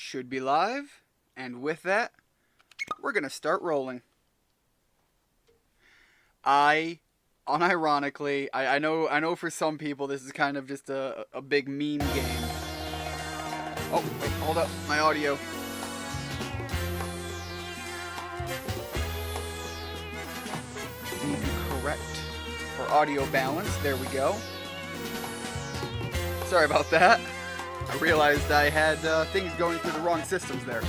Should be live, and with that, we're gonna start rolling. Unironically, I know for some people this is kind of just a big meme game. Oh, wait, hold up, my audio. Need to correct for audio balance, there we go. Sorry about that. I realized I had things going through the wrong systems there.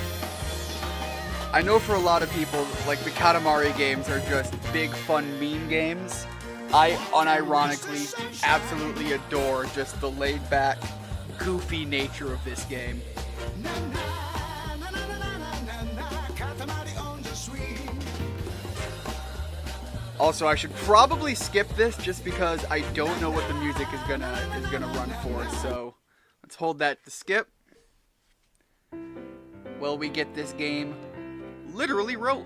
I know for a lot of people, like the Katamari games are just big fun meme games. I unironically absolutely adore just the laid back, goofy nature of this game. Also, I should probably skip this just because I don't know what the music is gonna run for, so let's hold that to skip. Well, we get this game literally roll.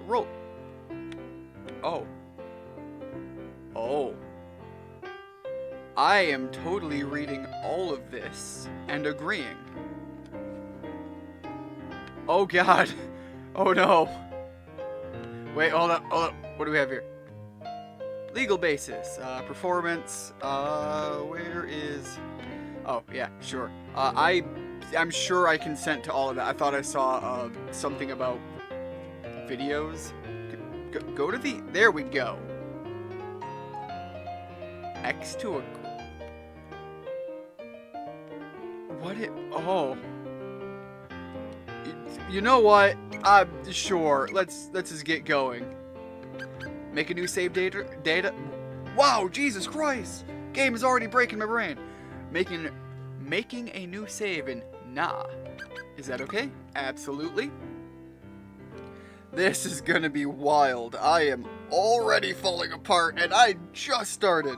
Oh. I am totally reading all of this and agreeing. Oh god. Oh no. Wait, hold up. What do we have here? Legal basis, performance, where is... Oh, yeah, sure. I'm sure I consent to all of that. I thought I saw something about videos. Go to the... There we go. X to a... What it... Oh. You know what? Sure. Let's just get going. Make a new save data. Wow, Jesus Christ! Game is already breaking my brain. Making a new save in nah. Is that okay? Absolutely. This is gonna be wild. I am already falling apart, and I just started.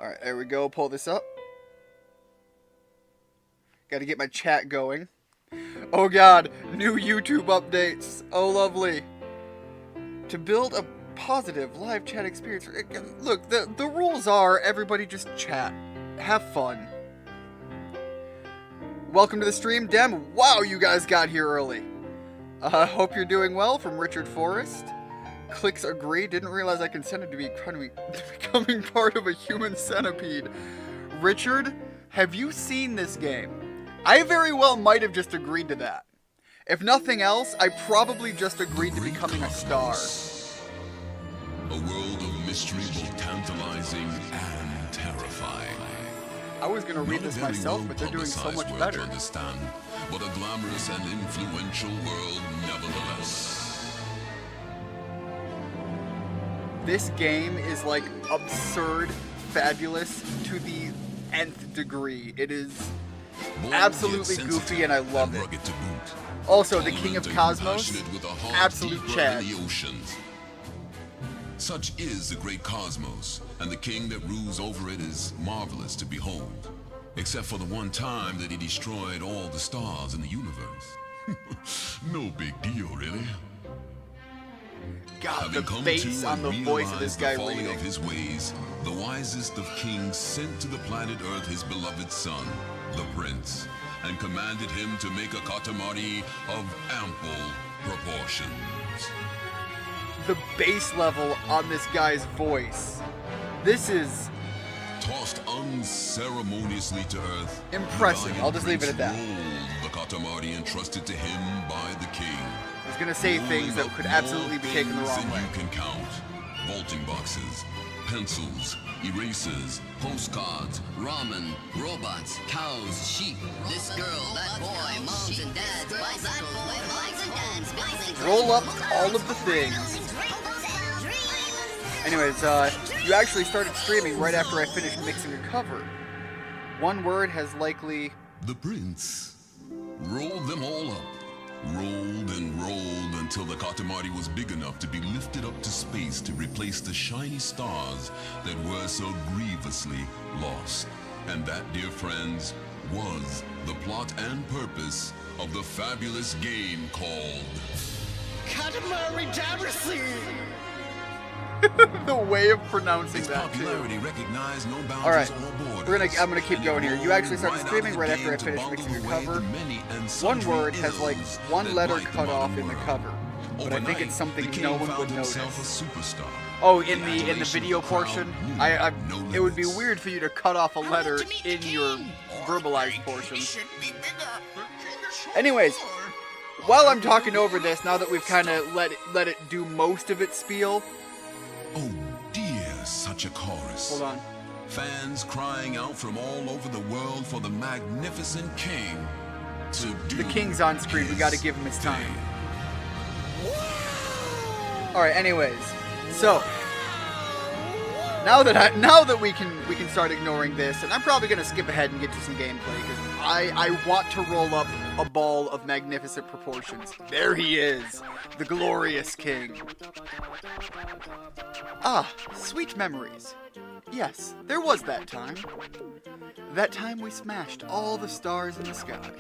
Alright, there we go. Pull this up. Gotta get my chat going. Oh god, new YouTube updates. Oh, lovely. To build a positive live chat experience. Look, the rules are everybody just chat. Have fun. Welcome to the stream, Dem. Wow, you guys got here early. Hope you're doing well, from Richard Forrest. Clicks agree. Didn't realize I consented to becoming part of a human centipede. Richard, have you seen this game? I very well might have just agreed to that. If nothing else, I probably just agreed to becoming a star. A world of mystery, both tantalizing and terrifying. I was going to read this myself, but they're doing so much better. To understand, but a glamorous and influential world nevertheless. This game is like absurd, fabulous to the nth degree. It is absolutely goofy and I love it. Also, the King of Cosmos, absolute Chad. Such is the great cosmos, and the king that rules over it is marvelous to behold. Except for the one time that he destroyed all the stars in the universe. No big deal, really. God, the bass on the voice of this guy reading. Of his ways, the wisest of kings sent to the planet Earth his beloved son, the prince, and commanded him to make a Katamari of ample proportions. The bass level on this guy's voice. This is... Tossed unceremoniously to earth. Impressive. I'll just leave it at that. The Katamari entrusted to him by the king. I was gonna say things that could absolutely be taken the wrong way. You can count. Vaulting boxes, pencils, erasers, postcards, ramen, robots, cows, sheep, this girl, that boy, moms and dads, bicycles, roll up all of the things. Anyways, you actually started streaming right after I finished mixing a cover. One word has likely... The prince rolled them all up. Rolled and rolled until the Katamari was big enough to be lifted up to space to replace the shiny stars that were so grievously lost. And that, dear friends, was the plot and purpose of the fabulous game called... Katamari Damacy! The way of pronouncing Its that, too. popularity recognized no boundaries Alright, or borders. I'm gonna keep And going it here. will You actually roll started right screaming out right the after I game finished to mixing your boggle away cover. the many and One sundry word has like ills one that letter blight the cut off modern in the world. cover. But I think Overnight, it's something the king no one found would himself notice. a superstar. Oh, in the adulation of video the crowd portion, knew no it would be limits. weird for you to cut off a letter in your verbalized portion. Anyways, while I'm talking over this, now that we've kind of let it do most of its spiel, Oh dear, such a chorus. hold on. Fans crying out from all over the world for the magnificent king to do The king's on screen. We his got to give him his time. thing. All right. Anyways, so now that we can start ignoring this, and I'm probably gonna skip ahead and get to some gameplay because I want to roll up a ball of magnificent proportions. There he is, the glorious king. Ah, sweet memories. Yes, there was that time. That time we smashed all the stars in the sky.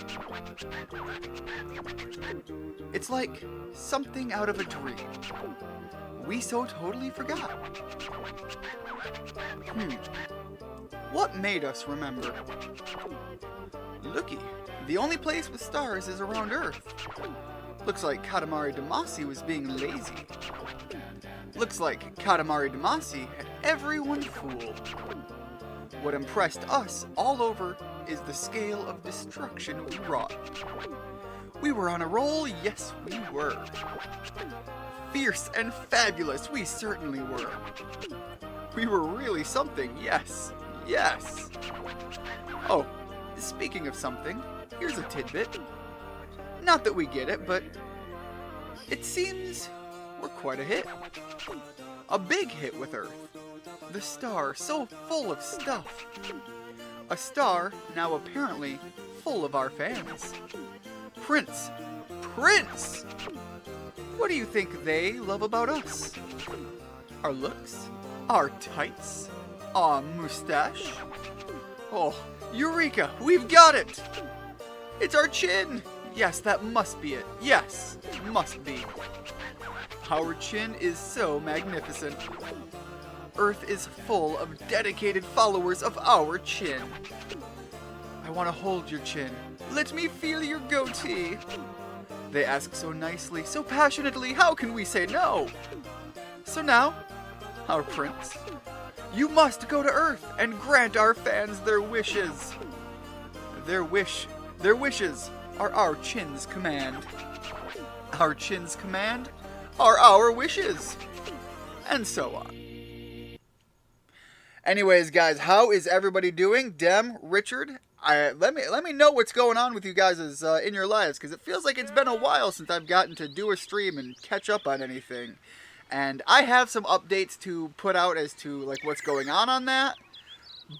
It's like something out of a dream. We so totally forgot. What made us remember? Looky, the only place with stars is around Earth. Looks like Katamari Damacy was being lazy. Looks like Katamari Damacy had everyone fooled. What impressed us all over is the scale of destruction we wrought. We were on a roll, yes we were. Fierce and fabulous, we certainly were. We were really something, yes, yes. Oh, speaking of something, here's a tidbit. Not that we get it, but it seems we're quite a hit. A big hit with Earth. The star so full of stuff. A star now apparently full of our fans. Prince! Prince! What do you think they love about us? Our looks? Our tights? Our mustache? Oh, Eureka! We've got it! It's our chin! Yes, that must be it. Yes, must be. Our chin is so magnificent. Earth is full of dedicated followers of our chin. I want to hold your chin. Let me feel your goatee. They ask so nicely, so passionately, how can we say no? So now, our prince, you must go to Earth and grant our fans their wishes. Their wishes are our chin's command. Our chin's command are our wishes. And so on. Anyways, guys, how is everybody doing? Dem, Richard, let me know what's going on with you guys in your lives, because it feels like it's been a while since I've gotten to do a stream and catch up on anything. And I have some updates to put out as to like what's going on that,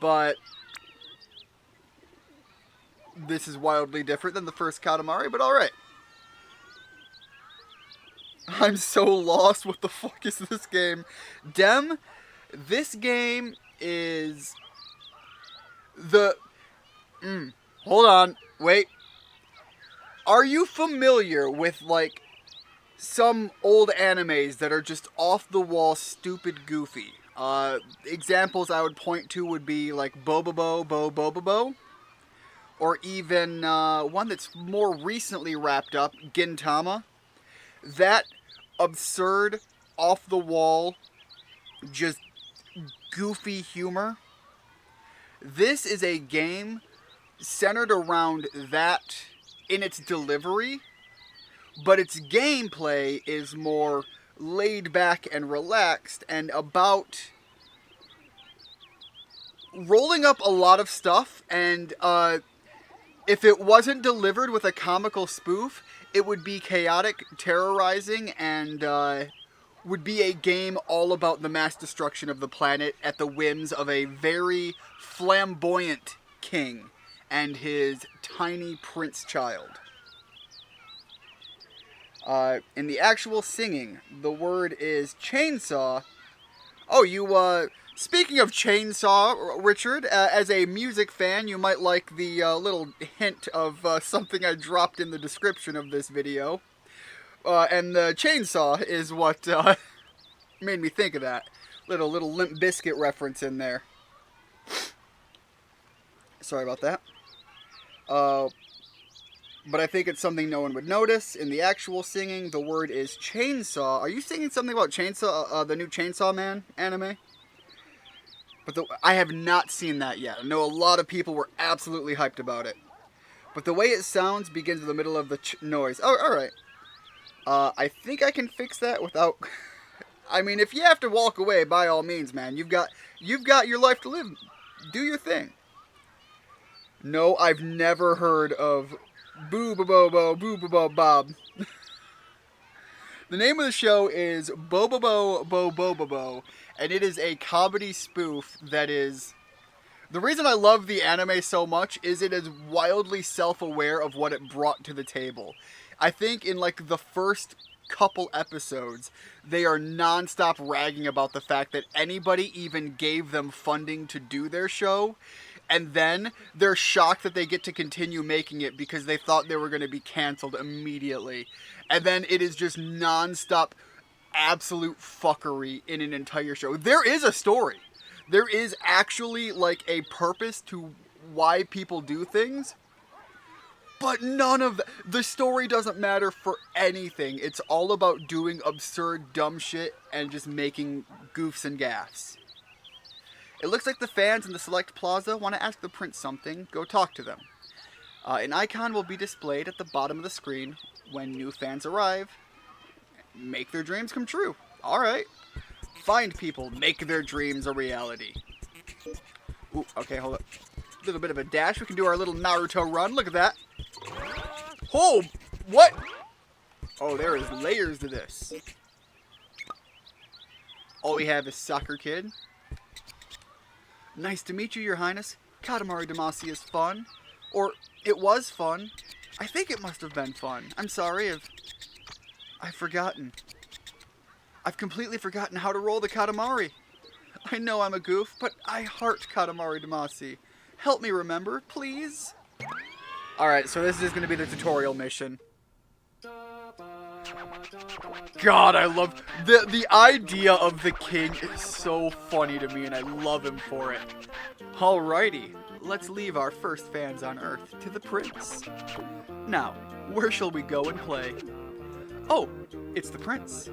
but this is wildly different than the first Katamari, but alright. I'm so lost. What the fuck is this game? Dem, this game is the... hold on. Wait. Are you familiar with, like, some old animes that are just off-the-wall, stupid, goofy? Examples I would point to would be, like, Bobobo. Or even one that's more recently wrapped up, Gintama. That absurd, off-the-wall, just goofy humor. This is a game centered around that in its delivery, but its gameplay is more laid back and relaxed and about rolling up a lot of stuff, and if it wasn't delivered with a comical spoof, it would be chaotic, terrorizing, and would be a game all about the mass destruction of the planet at the whims of a very flamboyant king and his tiny prince child. In the actual singing, the word is chainsaw. Oh, you, speaking of chainsaw, Richard, as a music fan, you might like the little hint of something I dropped in the description of this video. And the chainsaw is what made me think of that. Little Limp Bizkit reference in there. Sorry about that. But I think it's something no one would notice. In the actual singing, the word is chainsaw. Are you singing something about Chainsaw, the new Chainsaw Man anime? But I have not seen that yet. I know a lot of people were absolutely hyped about it. But the way it sounds begins in the middle of the noise. Oh, alright. I think I can fix that without... I mean, if you have to walk away, by all means, man. You've got your life to live. Do your thing. No, I've never heard of Boo-Bo-Bo-Bo, Boo-Bo-Bo-Bob. The name of the show is Bo-Bo-Bo-Bo-Bo-Bo-Bo, and it is a comedy spoof that is... The reason I love the anime so much is it is wildly self-aware of what it brought to the table. I think in like the first couple episodes, they are non-stop ragging about the fact that anybody even gave them funding to do their show, and then they're shocked that they get to continue making it because they thought they were going to be canceled immediately. And then it is just non-stop absolute fuckery in an entire show. There is a story. There is actually like a purpose to why people do things. But none of the story doesn't matter for anything. It's all about doing absurd, dumb shit and just making goofs and gaffes. It looks like the fans in the Select Plaza want to ask the prince something. Go talk to them. An icon will be displayed at the bottom of the screen when new fans arrive. Make their dreams come true. Alright. Find people. Make their dreams a reality. Ooh, okay, hold up. A little bit of a dash. We can do our little Naruto run. Look at that. Oh, what? Oh, there is layers to this. All we have is Soccer Kid. Nice to meet you, Your Highness. Katamari Damacy is fun. Or, it was fun. I think it must have been fun. I'm sorry if... I've forgotten. I've completely forgotten how to roll the Katamari. I know I'm a goof, but I heart Katamari Damacy. Help me remember, please. Alright, so this is going to be the tutorial mission. God, I love... The idea of the king is so funny to me, and I love him for it. Alrighty, let's leave our first fans on Earth to the prince. Now, where shall we go and play? Oh, it's the prince.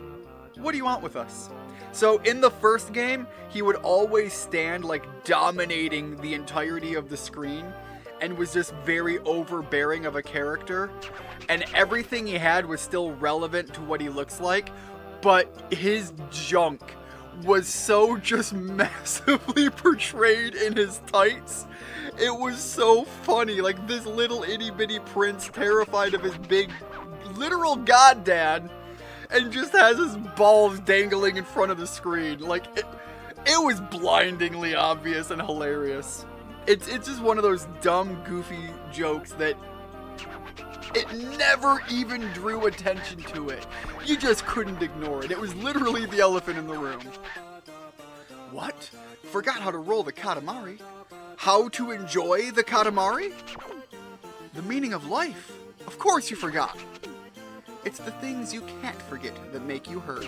What do you want with us? So, in the first game, he would always stand, like, dominating the entirety of the screen, and was just very overbearing of a character, and everything he had was still relevant to what he looks like, but his junk was so just massively portrayed in his tights. It was so funny, like this little itty bitty prince terrified of his big literal goddad, and just has his balls dangling in front of the screen. Like, it was blindingly obvious and hilarious. It's just one of those dumb, goofy jokes that it never even drew attention to it. You just couldn't ignore it. It was literally the elephant in the room. What? Forgot how to roll the Katamari? How to enjoy the Katamari? The meaning of life? Of course you forgot. It's the things you can't forget that make you heard.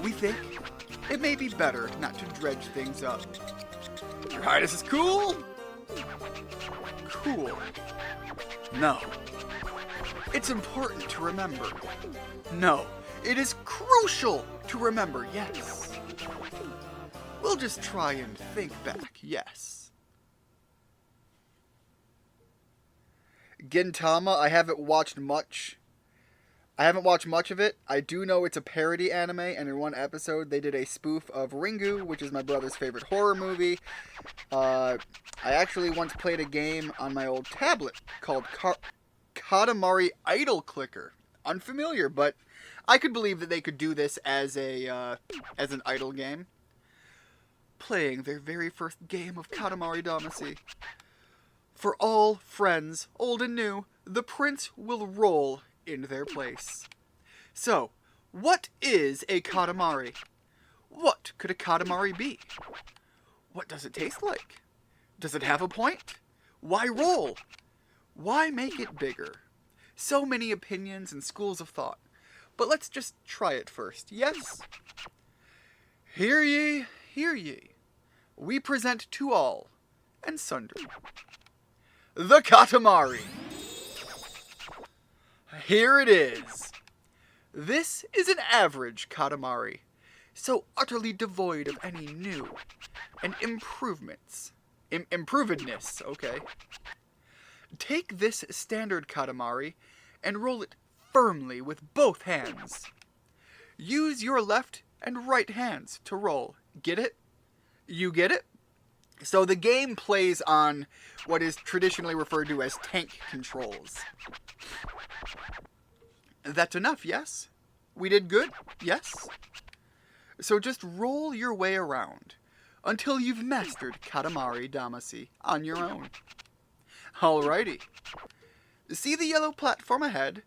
We think it may be better not to dredge things up. Your Highness is cool? Cool. No. It's important to remember. No. It is crucial to remember, yes. We'll just try and think back, yes. Gintama, I haven't watched much. of it. I do know it's a parody anime, and in one episode they did a spoof of Ringu, which is my brother's favorite horror movie. I actually once played a game on my old tablet called Katamari Idol Clicker. Unfamiliar, but I could believe that they could do this as an idol game. Playing their very first game of Katamari Damacy. For all friends, old and new, the prince will roll in their place. So, what is a Katamari? What could a Katamari be? What does it taste like? Does it have a point? Why roll? Why make it bigger? So many opinions and schools of thought. But let's just try it first, yes? Hear ye, hear ye. We present to all and sundry the Katamari. Here it is. This is an average Katamari, so utterly devoid of any new and improvedness, okay? Take this standard Katamari and roll it firmly with both hands. Use your left and right hands to roll. Get it? You get it? So the game plays on what is traditionally referred to as tank controls. That's enough, yes? We did good? Yes? So just roll your way around until you've mastered Katamari Damacy on your own. Alrighty. See the yellow platform ahead?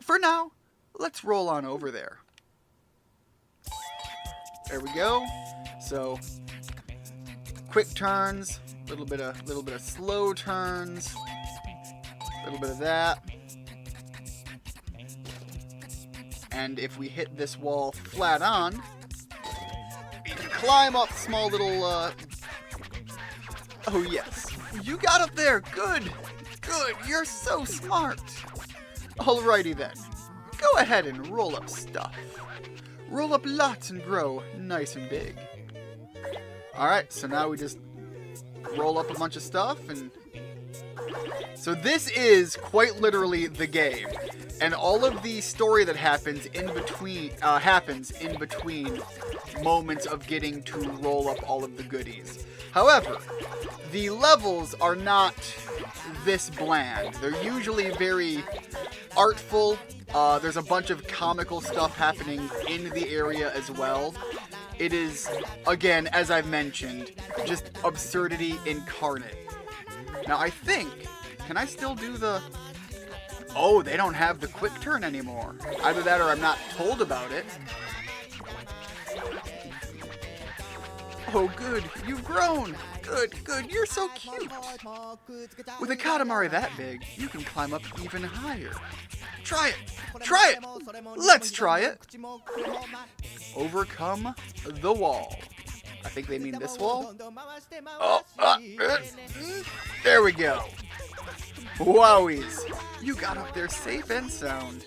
For now, let's roll on over there. There we go. So, quick turns, little bit of slow turns, a little bit of that. And if we hit this wall flat on, we can climb up small little, Oh yes, you got up there, good, you're so smart. Alrighty then, go ahead and roll up stuff. Roll up lots and grow nice and big. Alright, so now we just roll up a bunch of stuff and... So this is quite literally the game. And all of the story that happens in between moments of getting to roll up all of the goodies. However, the levels are not this bland. They're usually very artful. There's a bunch of comical stuff happening in the area as well. It is, again, as I've mentioned, just absurdity incarnate. Now I think, can I still do the... Oh, they don't have the quick turn anymore. Either that or I'm not told about it. Oh, good. You've grown. Good. You're so cute. With a Katamari that big, you can climb up even higher. Try it. Let's try it. Overcome the wall. I think they mean this wall. There we go. Wowies. You got up there safe and sound.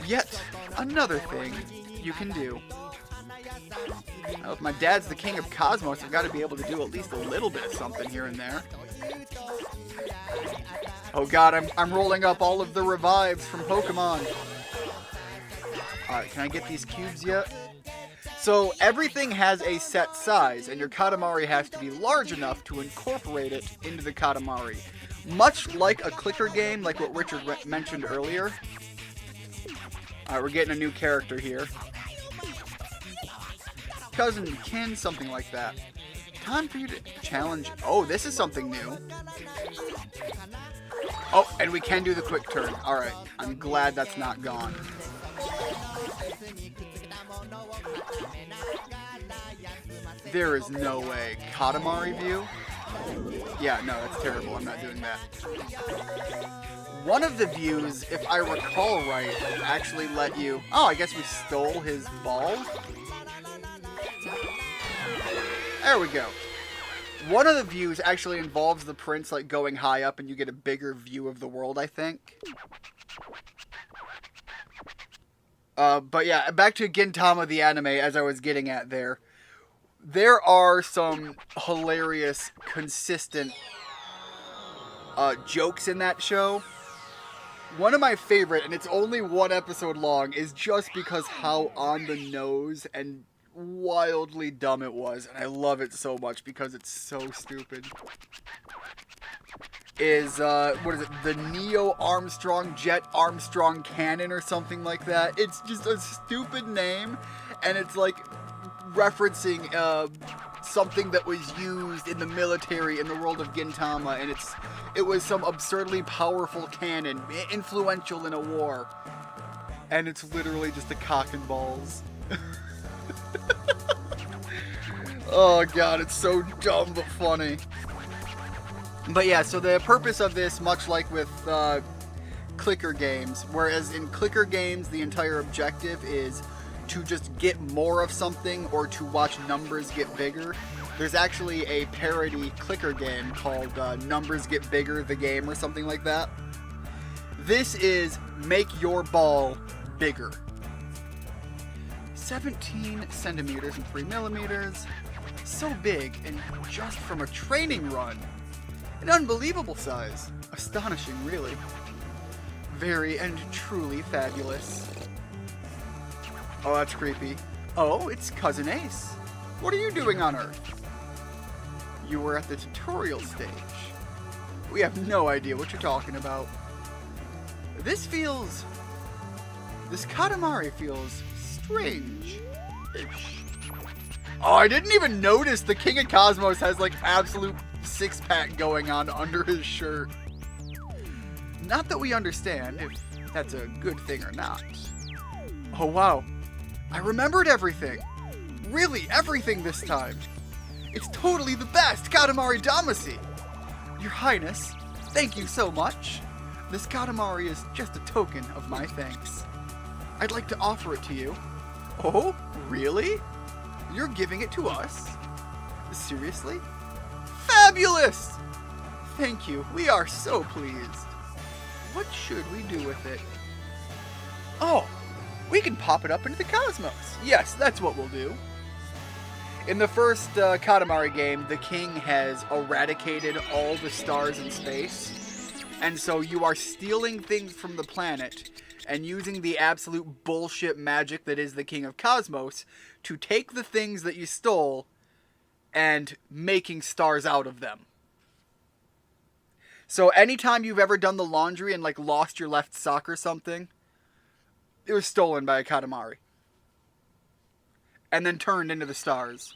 Yet another thing you can do. Now, if my dad's the king of Cosmos, I've got to be able to do at least a little bit of something here and there. Oh god, I'm rolling up all of the revives from Pokemon. Alright, can I get these cubes yet? So everything has a set size, and your Katamari has to be large enough to incorporate it into the Katamari. Much like a clicker game, like what Richard mentioned earlier. Alright, we're getting a new character here. Cousin, kin, something like that. Time for you to challenge... Oh, this is something new. Oh, and we can do the quick turn. Alright, I'm glad that's not gone. There is no way. Katamari view? Yeah, no, that's terrible. I'm not doing that. One of the views, if I recall right, actually let you... Oh, I guess we stole his ball? There we go. One of the views actually involves the prince like going high up and you get a bigger view of the world, I think. But yeah, back to Gintama the anime, as I was getting at there. There are some hilarious, consistent jokes in that show. One of my favorite, and it's only one episode long, is just because how on the nose and wildly dumb it was, and I love it so much because it's so stupid. Is, what is it, the Neo Armstrong Jet Armstrong Cannon or something like that. It's just a stupid name, and it's like referencing something that was used in the military in the world of Gintama, and it was some absurdly powerful cannon, influential in a war, and it's literally just a cock and balls. Oh god, it's so dumb but funny. But yeah, so the purpose of this, much like with clicker games, whereas in clicker games the entire objective is to just get more of something or to watch numbers get bigger. There's actually a parody clicker game called Numbers Get Bigger, the game, or something like that. This is make your ball bigger. 17 centimeters and 3 millimeters. So big, and just from a training run. An unbelievable size. Astonishing, really. Very and truly fabulous. Oh, that's creepy. Oh, it's Cousin Ace. What are you doing on Earth? You were at the tutorial stage. We have no idea what you're talking about. This Katamari feels strange-ish. Oh, I didn't even notice the King of Cosmos has like absolute six-pack going on under his shirt. Not that we understand if that's a good thing or not. Oh wow, I remembered everything. Really, everything this time. It's totally the best, Katamari Damacy. Your Highness, thank you so much. This Katamari is just a token of my thanks. I'd like to offer it to you. Oh, really? You're giving it to us? Seriously? Fabulous! Thank you, we are so pleased. What should we do with it? Oh, we can pop it up into the cosmos. Yes, that's what we'll do. In the first Katamari game, the king has eradicated all the stars in space. And so you are stealing things from the planet and using the absolute bullshit magic that is the King of Cosmos to take the things that you stole and making stars out of them. So anytime you've ever done the laundry and like lost your left sock or something, it was stolen by a Katamari. And then turned into the stars.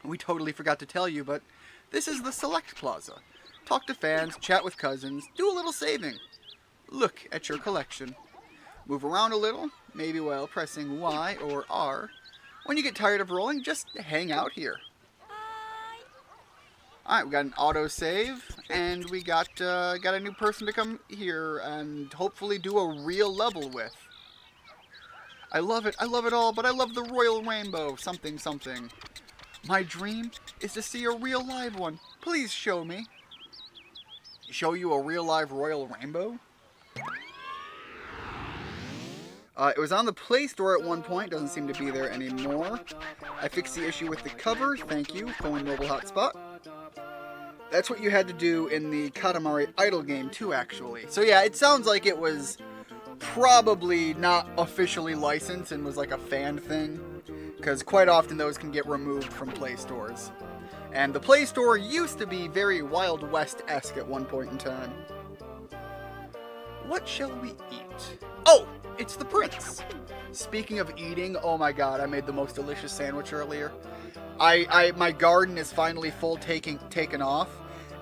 We totally forgot to tell you, but this is the Select Plaza. Talk to fans, chat with cousins, do a little saving. Look at your collection. Move around a little, maybe while pressing Y or R. When you get tired of rolling, just hang out here. Alright, we got an auto-save, and we got a new person to come here and hopefully do a real level with. I love it all, but I love the Royal Rainbow, something, something. My dream is to see a real live one. Please show me. Show you a real live Royal Rainbow? It was on the Play Store at one point, doesn't seem to be there anymore. I fixed the issue with the cover, thank you, phone mobile hotspot. That's what you had to do in the Katamari Idol game too, actually. So yeah, it sounds like it was probably not officially licensed and was like a fan thing, because quite often those can get removed from Play Stores. And the Play Store used to be very Wild West-esque at one point in time. What shall we eat? Oh, it's the Prince. Speaking of eating, oh my god, I made the most delicious sandwich earlier. My garden is finally full taken off,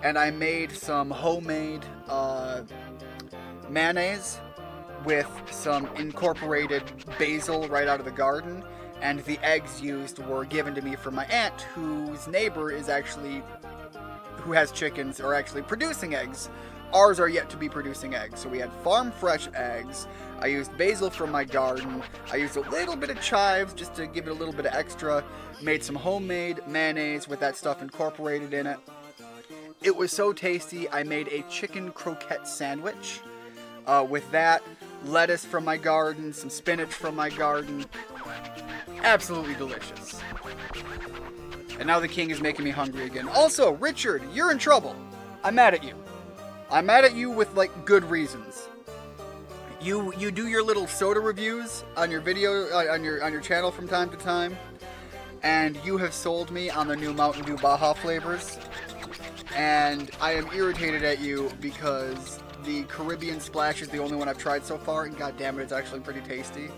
and I made some homemade mayonnaise with some incorporated basil right out of the garden, and the eggs used were given to me from my aunt, whose neighbor is actually, who has chickens, are actually producing eggs. Ours are yet to be producing eggs, so we had farm fresh eggs. I used basil from my garden. I used a little bit of chives just to give it a little bit of extra. Made some homemade mayonnaise with that stuff incorporated in it. It was so tasty, I made a chicken croquette sandwich. With that, lettuce from my garden, some spinach from my garden. Absolutely delicious. And now the king is making me hungry again. Also, Richard, you're in trouble. I'm mad at you. I'm mad at you with, like, good reasons. You do your little soda reviews on your video, on your channel from time to time, and you have sold me on the new Mountain Dew Baja flavors, and I am irritated at you because the Caribbean Splash is the only one I've tried so far, and god damn it, it's actually pretty tasty.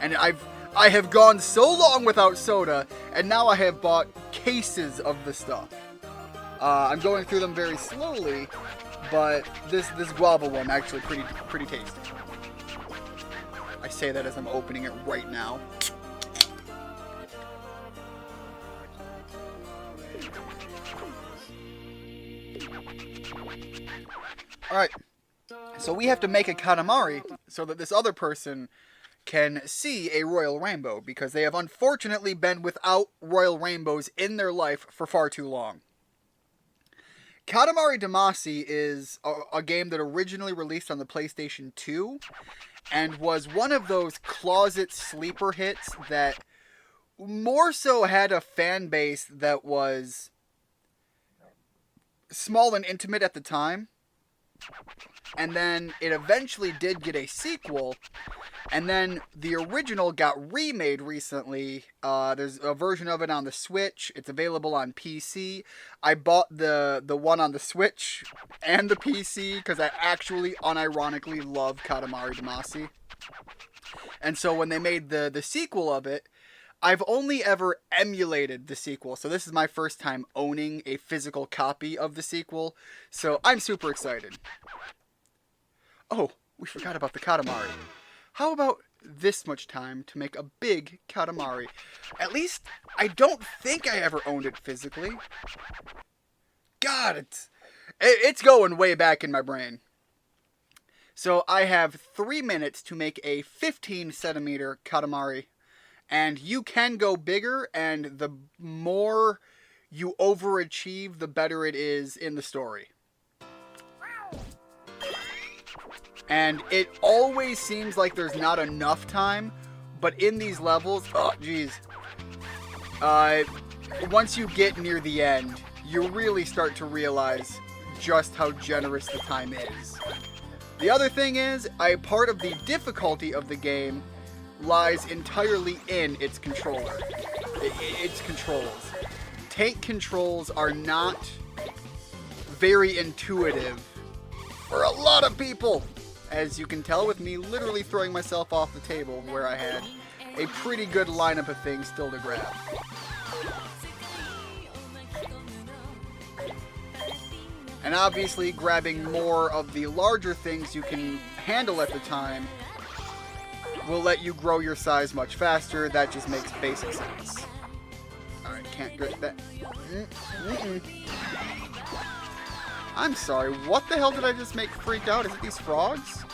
And I have gone so long without soda, and now I have bought cases of the stuff. I'm going through them very slowly, but this guava one actually pretty tasty. I say that as I'm opening it right now. Alright, so we have to make a Katamari so that this other person can see a royal rainbow, because they have unfortunately been without royal rainbows in their life for far too long. Katamari Damacy is a game that originally released on the PlayStation 2 and was one of those closet sleeper hits that more so had a fan base that was small and intimate at the time. And then it eventually did get a sequel. And then the original got remade recently. There's a version of it on the Switch. It's available on PC. I bought the one on the Switch and the PC because I actually unironically love Katamari Damacy. And so when they made the sequel of it, I've only ever emulated the sequel. So this is my first time owning a physical copy of the sequel. So I'm super excited. Oh, we forgot about the Katamari. How about this much time to make a big Katamari? At least, I don't think I ever owned it physically. God, it's going way back in my brain. So I have 3 minutes to make a 15 centimeter Katamari. And you can go bigger, and the more you overachieve, the better it is in the story. And it always seems like there's not enough time, but in these levels, oh geez, once you get near the end, you really start to realize just how generous the time is. The other thing is, part of the difficulty of the game lies entirely in its controller. Its controls. Tank controls are not very intuitive for a lot of people. As you can tell with me literally throwing myself off the table where I had a pretty good lineup of things still to grab. And obviously grabbing more of the larger things you can handle at the time will let you grow your size much faster. That just makes basic sense. Alright, can't get that. I'm sorry, what the hell did I just make freaked out? Is it these frogs?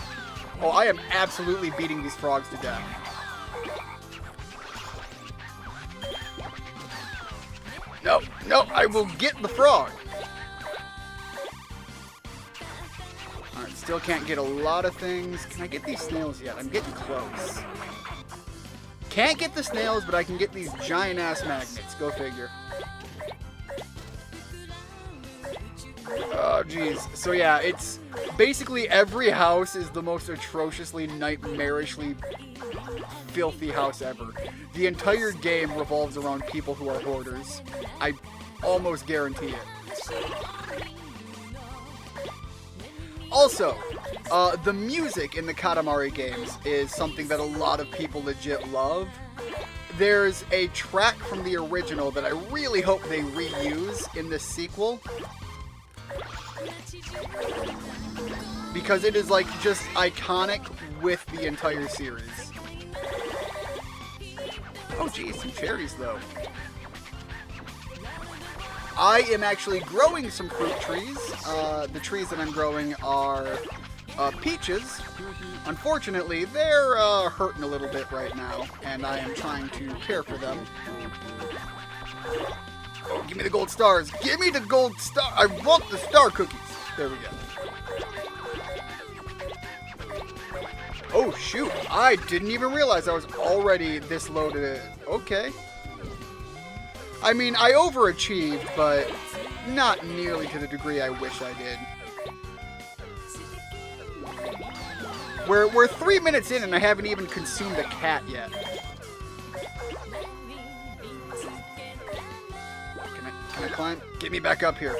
Oh, I am absolutely beating these frogs to death. No, I will get the frog. Alright, still can't get a lot of things. Can I get these snails yet? I'm getting close. Can't get the snails, but I can get these giant-ass magnets. Go figure. Oh, jeez. So yeah, it's basically every house is the most atrociously, nightmarishly filthy house ever. The entire game revolves around people who are hoarders. I almost guarantee it. Also, the music in the Katamari games is something that a lot of people legit love. There's a track from the original that I really hope they reuse in this sequel, because it is like just iconic with the entire series. Oh geez, some cherries though. I am actually growing some fruit trees. The trees that I'm growing are peaches. Unfortunately, they're hurting a little bit right now, and I am trying to care for them. Oh, give me the gold stars. Give me the gold star. I want the star cookies. There we go. Oh, shoot. I didn't even realize I was already this loaded. Okay. I mean, I overachieved, but not nearly to the degree I wish I did. We're 3 minutes in and I haven't even consumed a cat yet. Can I climb? Get me back up here.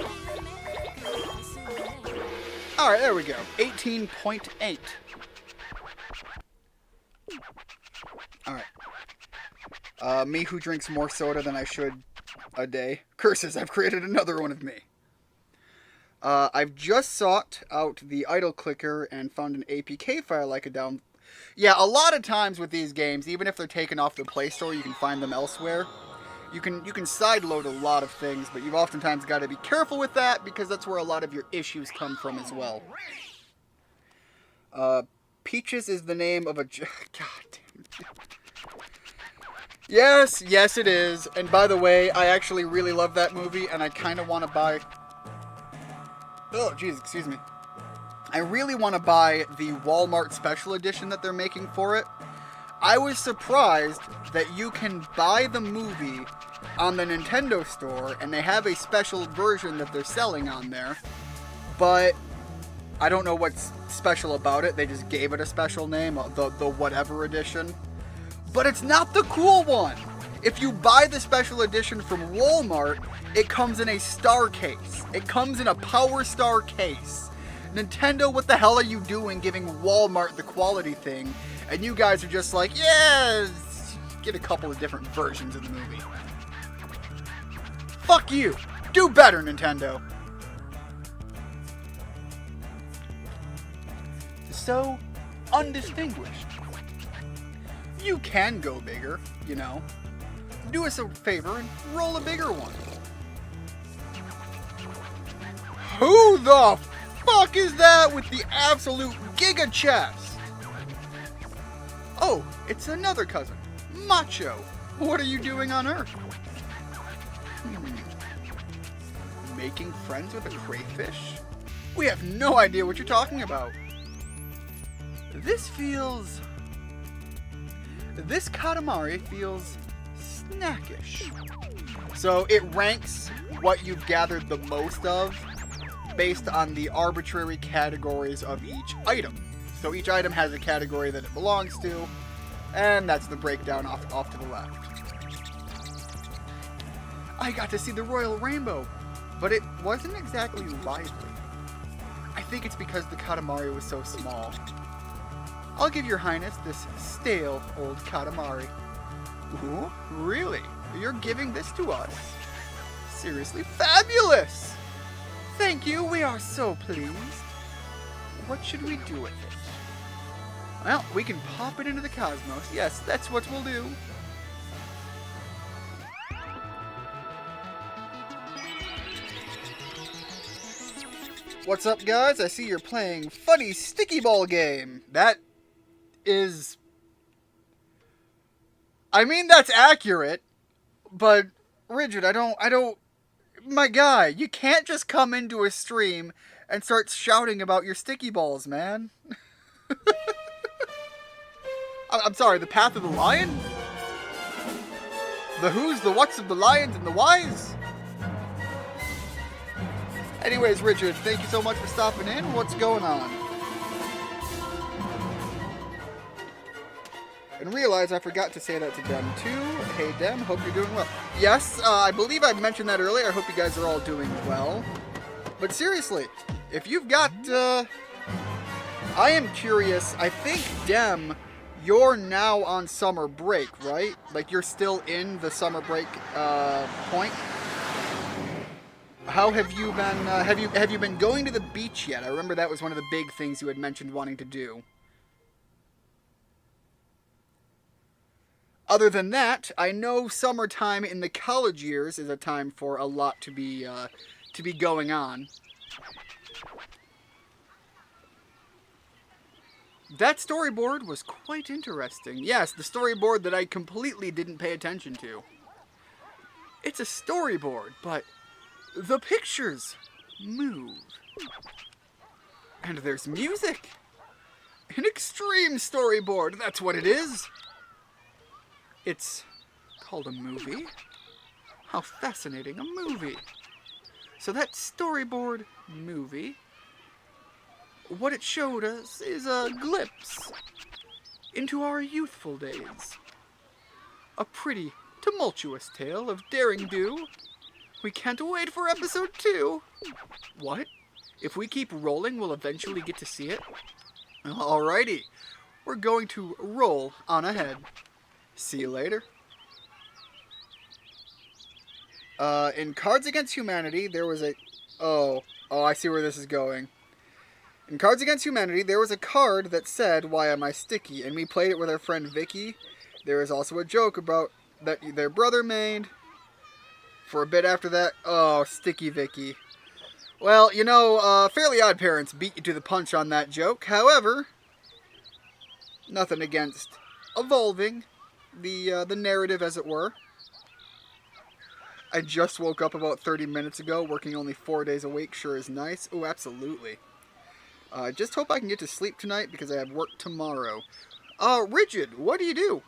Alright, there we go. 18.8. Alright. Me who drinks more soda than I should a day. Curses, I've created another one of me. I've just sought out the idle clicker and found an APK file I could download. Yeah, a lot of times with these games, even if they're taken off the Play Store, you can find them elsewhere. You can sideload a lot of things, but you've oftentimes got to be careful with that because that's where a lot of your issues come from as well. Peaches is the name of a... God damn Yes, yes it is. And by the way, I actually really love that movie, and I kind of want to buy... Oh, jeez, excuse me. I really want to buy the Walmart special edition that they're making for it. I was surprised that you can buy the movie on the Nintendo store, and they have a special version that they're selling on there. But I don't know what's special about it. They just gave it a special name, the whatever edition. But it's not the cool one. If you buy the special edition from Walmart, it comes in a star case. It comes in a Power Star case. Nintendo, what the hell are you doing giving Walmart the quality thing? And you guys are just like, yeah, get a couple of different versions of the movie. Fuck you. Do better, Nintendo. So undistinguished. You can go bigger, you know. Do us a favor and roll a bigger one. Who the fuck is that with the absolute giga chest? Oh, it's another cousin, Macho. What are you doing on Earth? Making friends with a crayfish? We have no idea what you're talking about. This Katamari feels snackish. So it ranks what you've gathered the most of based on the arbitrary categories of each item. So each item has a category that it belongs to, and that's the breakdown off to the left. I got to see the royal rainbow, but it wasn't exactly lively. I think it's because the Katamari was so small. I'll give your highness this stale old Katamari. Ooh, really? You're giving this to us? Seriously fabulous! Thank you, we are so pleased. What should we do with it? Well, we can pop it into the cosmos. Yes, that's what we'll do. What's up, guys? I see you're playing Funny Sticky Ball Game. That is... I mean, that's accurate, but Rigid, I don't... My guy, you can't just come into a stream and start shouting about your sticky balls, man. I'm sorry, the path of the lion? The who's, the what's of the lions and the whys? Anyways, Richard, thank you so much for stopping in. What's going on? And realize I forgot to say that to Dem too. Hey Dem, hope you're doing well. Yes, I believe I mentioned that earlier. I hope you guys are all doing well. But seriously, if you've got, I am curious. I think Dem, you're now on summer break, right? Like you're still in the summer break point. How have you been? Have you been going to the beach yet? I remember that was one of the big things you had mentioned wanting to do. Other than that, I know summertime in the college years is a time for a lot to be going on. That storyboard was quite interesting. Yes, the storyboard that I completely didn't pay attention to. It's a storyboard, but the pictures move. And there's music. An extreme storyboard, that's what it is. It's called a movie? How fascinating, a movie. So that storyboard movie, what it showed us is a glimpse into our youthful days. A pretty tumultuous tale of daring do. We can't wait for episode 2. What? If we keep rolling, we'll eventually get to see it? Alrighty. We're going to roll on ahead. See you later. In Cards Against Humanity, there was a... Oh, I see where this is going. In Cards Against Humanity, there was a card that said, "Why am I sticky?" And we played it with our friend Vicky. There is also a joke about that their brother made. For a bit after that, oh, Sticky Vicky. Well, you know, Fairly Odd Parents beat you to the punch on that joke. However, nothing against evolving, the narrative, as it were. I just woke up about 30 minutes ago, working only 4 days a week. Sure is nice. Oh, absolutely. Just hope I can get to sleep tonight because I have work tomorrow. Rigid, what do you do?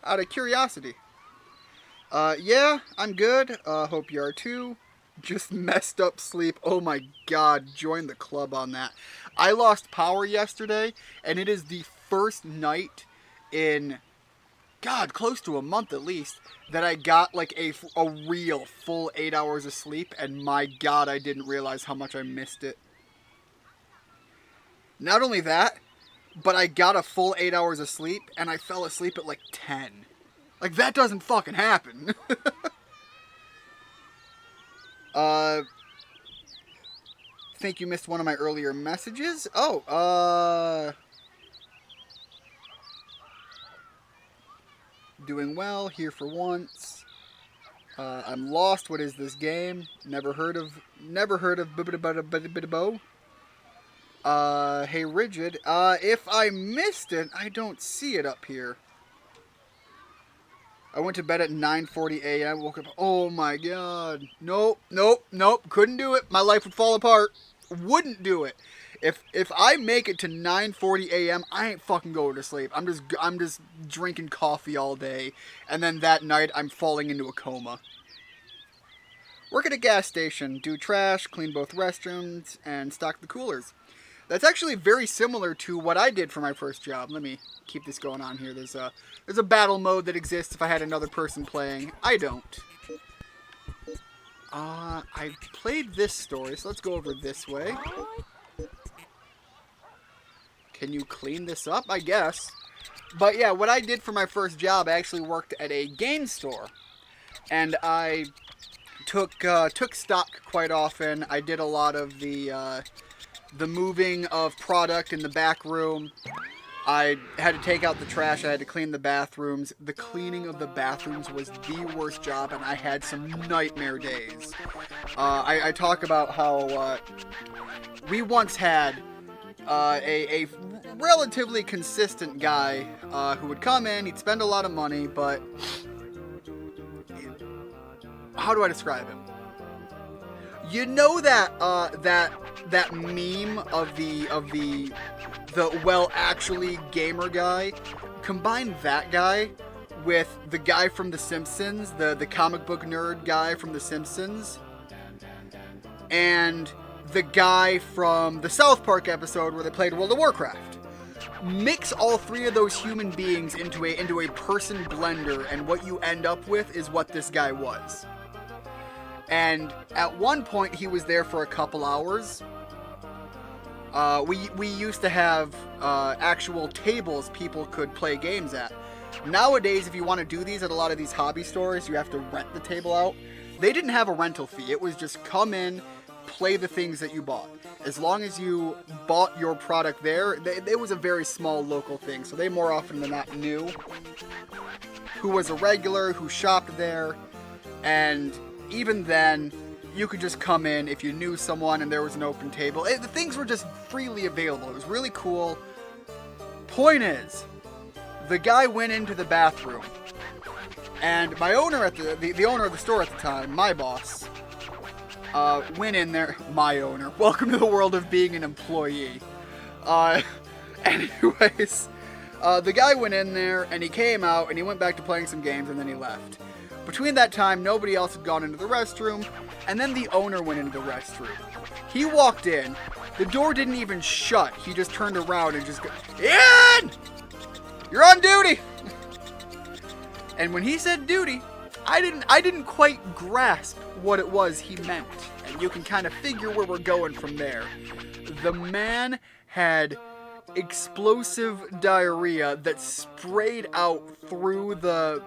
Out of curiosity. Yeah, I'm good. Hope you are too. Just messed up sleep. Oh my god, join the club on that. I lost power yesterday, and it is the first night in, god, close to a month at least, that I got like a real full 8 hours of sleep, and my god, I didn't realize how much I missed it. Not only that, but I got a full 8 hours of sleep, and I fell asleep at like 10. Like, that doesn't fucking happen. Think you missed one of my earlier messages? Oh, doing well, here for once. I'm lost. What is this game? Never heard of Bibbidi-Bo. Hey Rigid, if I missed it, I don't see it up here. I went to bed at 9:40 a.m. Woke up. Oh my god. Nope. Couldn't do it. My life would fall apart. Wouldn't do it. If I make it to 9:40 a.m., I ain't fucking going to sleep. I'm just drinking coffee all day, and then that night I'm falling into a coma. Work at a gas station, do trash, clean both restrooms, and stock the coolers. That's actually very similar to what I did for my first job. Let me keep this going on here. There's a battle mode that exists if I had another person playing. I don't. I played this story, so let's go over this way. Can you clean this up? I guess. But yeah, what I did for my first job, I actually worked at a game store. And I took stock quite often. I did a lot of the moving of product in the back room. I had to take out the trash. I had to clean the bathrooms. The cleaning of the bathrooms was the worst job, and I had some nightmare days. I talk about how we once had a relatively consistent guy who would come in. He'd spend a lot of money, but how do I describe him? You know that that meme of the well actually gamer guy? Combine that guy with the guy from The Simpsons, the comic book nerd guy from The Simpsons, and the guy from the South Park episode where they played World of Warcraft. Mix all three of those human beings into a person blender, and what you end up with is what this guy was. And at one point, he was there for a couple hours. We used to have actual tables people could play games at. Nowadays, if you want to do these at a lot of these hobby stores, you have to rent the table out. They didn't have a rental fee. It was just come in, play the things that you bought. As long as you bought your product there, it was a very small local thing. So they more often than not knew who was a regular, who shopped there, and even then, you could just come in if you knew someone and there was an open table. The things were just freely available. It was really cool. Point is, the guy went into the bathroom, and my owner at the owner of the store at the time, my boss, went in there. My owner. Welcome to the world of being an employee. Anyways, the guy went in there, and he came out, and he went back to playing some games, and then he left. Between that time, nobody else had gone into the restroom, and then the owner went into the restroom. He walked in, the door didn't even shut, he just turned around and just go, "In! You're on duty!" And when he said duty, I didn't quite grasp what it was he meant, and you can kind of figure where we're going from there. The man had explosive diarrhea that sprayed out through the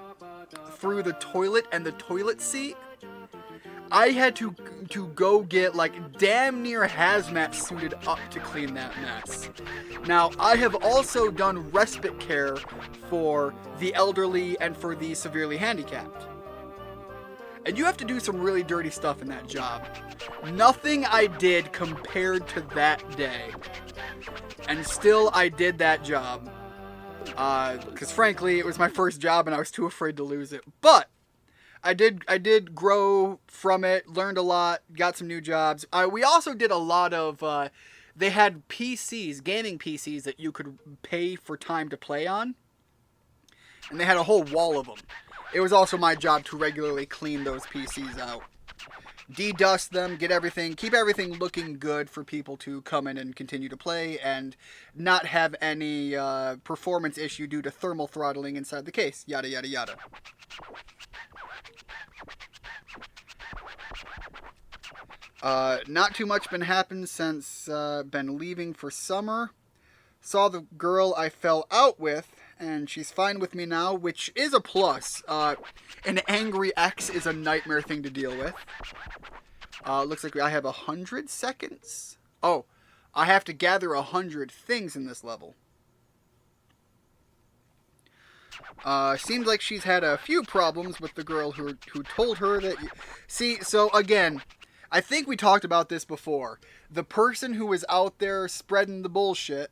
toilet and the toilet seat. I had to go get like damn near hazmat suited up to clean that mess. Now, I have also done respite care for the elderly and for the severely handicapped. And you have to do some really dirty stuff in that job. Nothing I did compared to that day. And still I did that job. Because frankly, it was my first job and I was too afraid to lose it. But I did grow from it, learned a lot, got some new jobs. We also did a lot of, they had PCs, gaming PCs that you could pay for time to play on. And they had a whole wall of them. It was also my job to regularly clean those PCs out. De-dust them, get everything, keep everything looking good for people to come in and continue to play and not have any performance issue due to thermal throttling inside the case. Yada, yada, yada. Not too much been happened since been leaving for summer. Saw the girl I fell out with, and she's fine with me now, which is a plus. An angry ex is a nightmare thing to deal with. Looks like I have 100 seconds. Oh, I have to gather 100 things in this level. Seems like she's had a few problems with the girl who told her that... See, so again, I think we talked about this before. The person who was out there spreading the bullshit...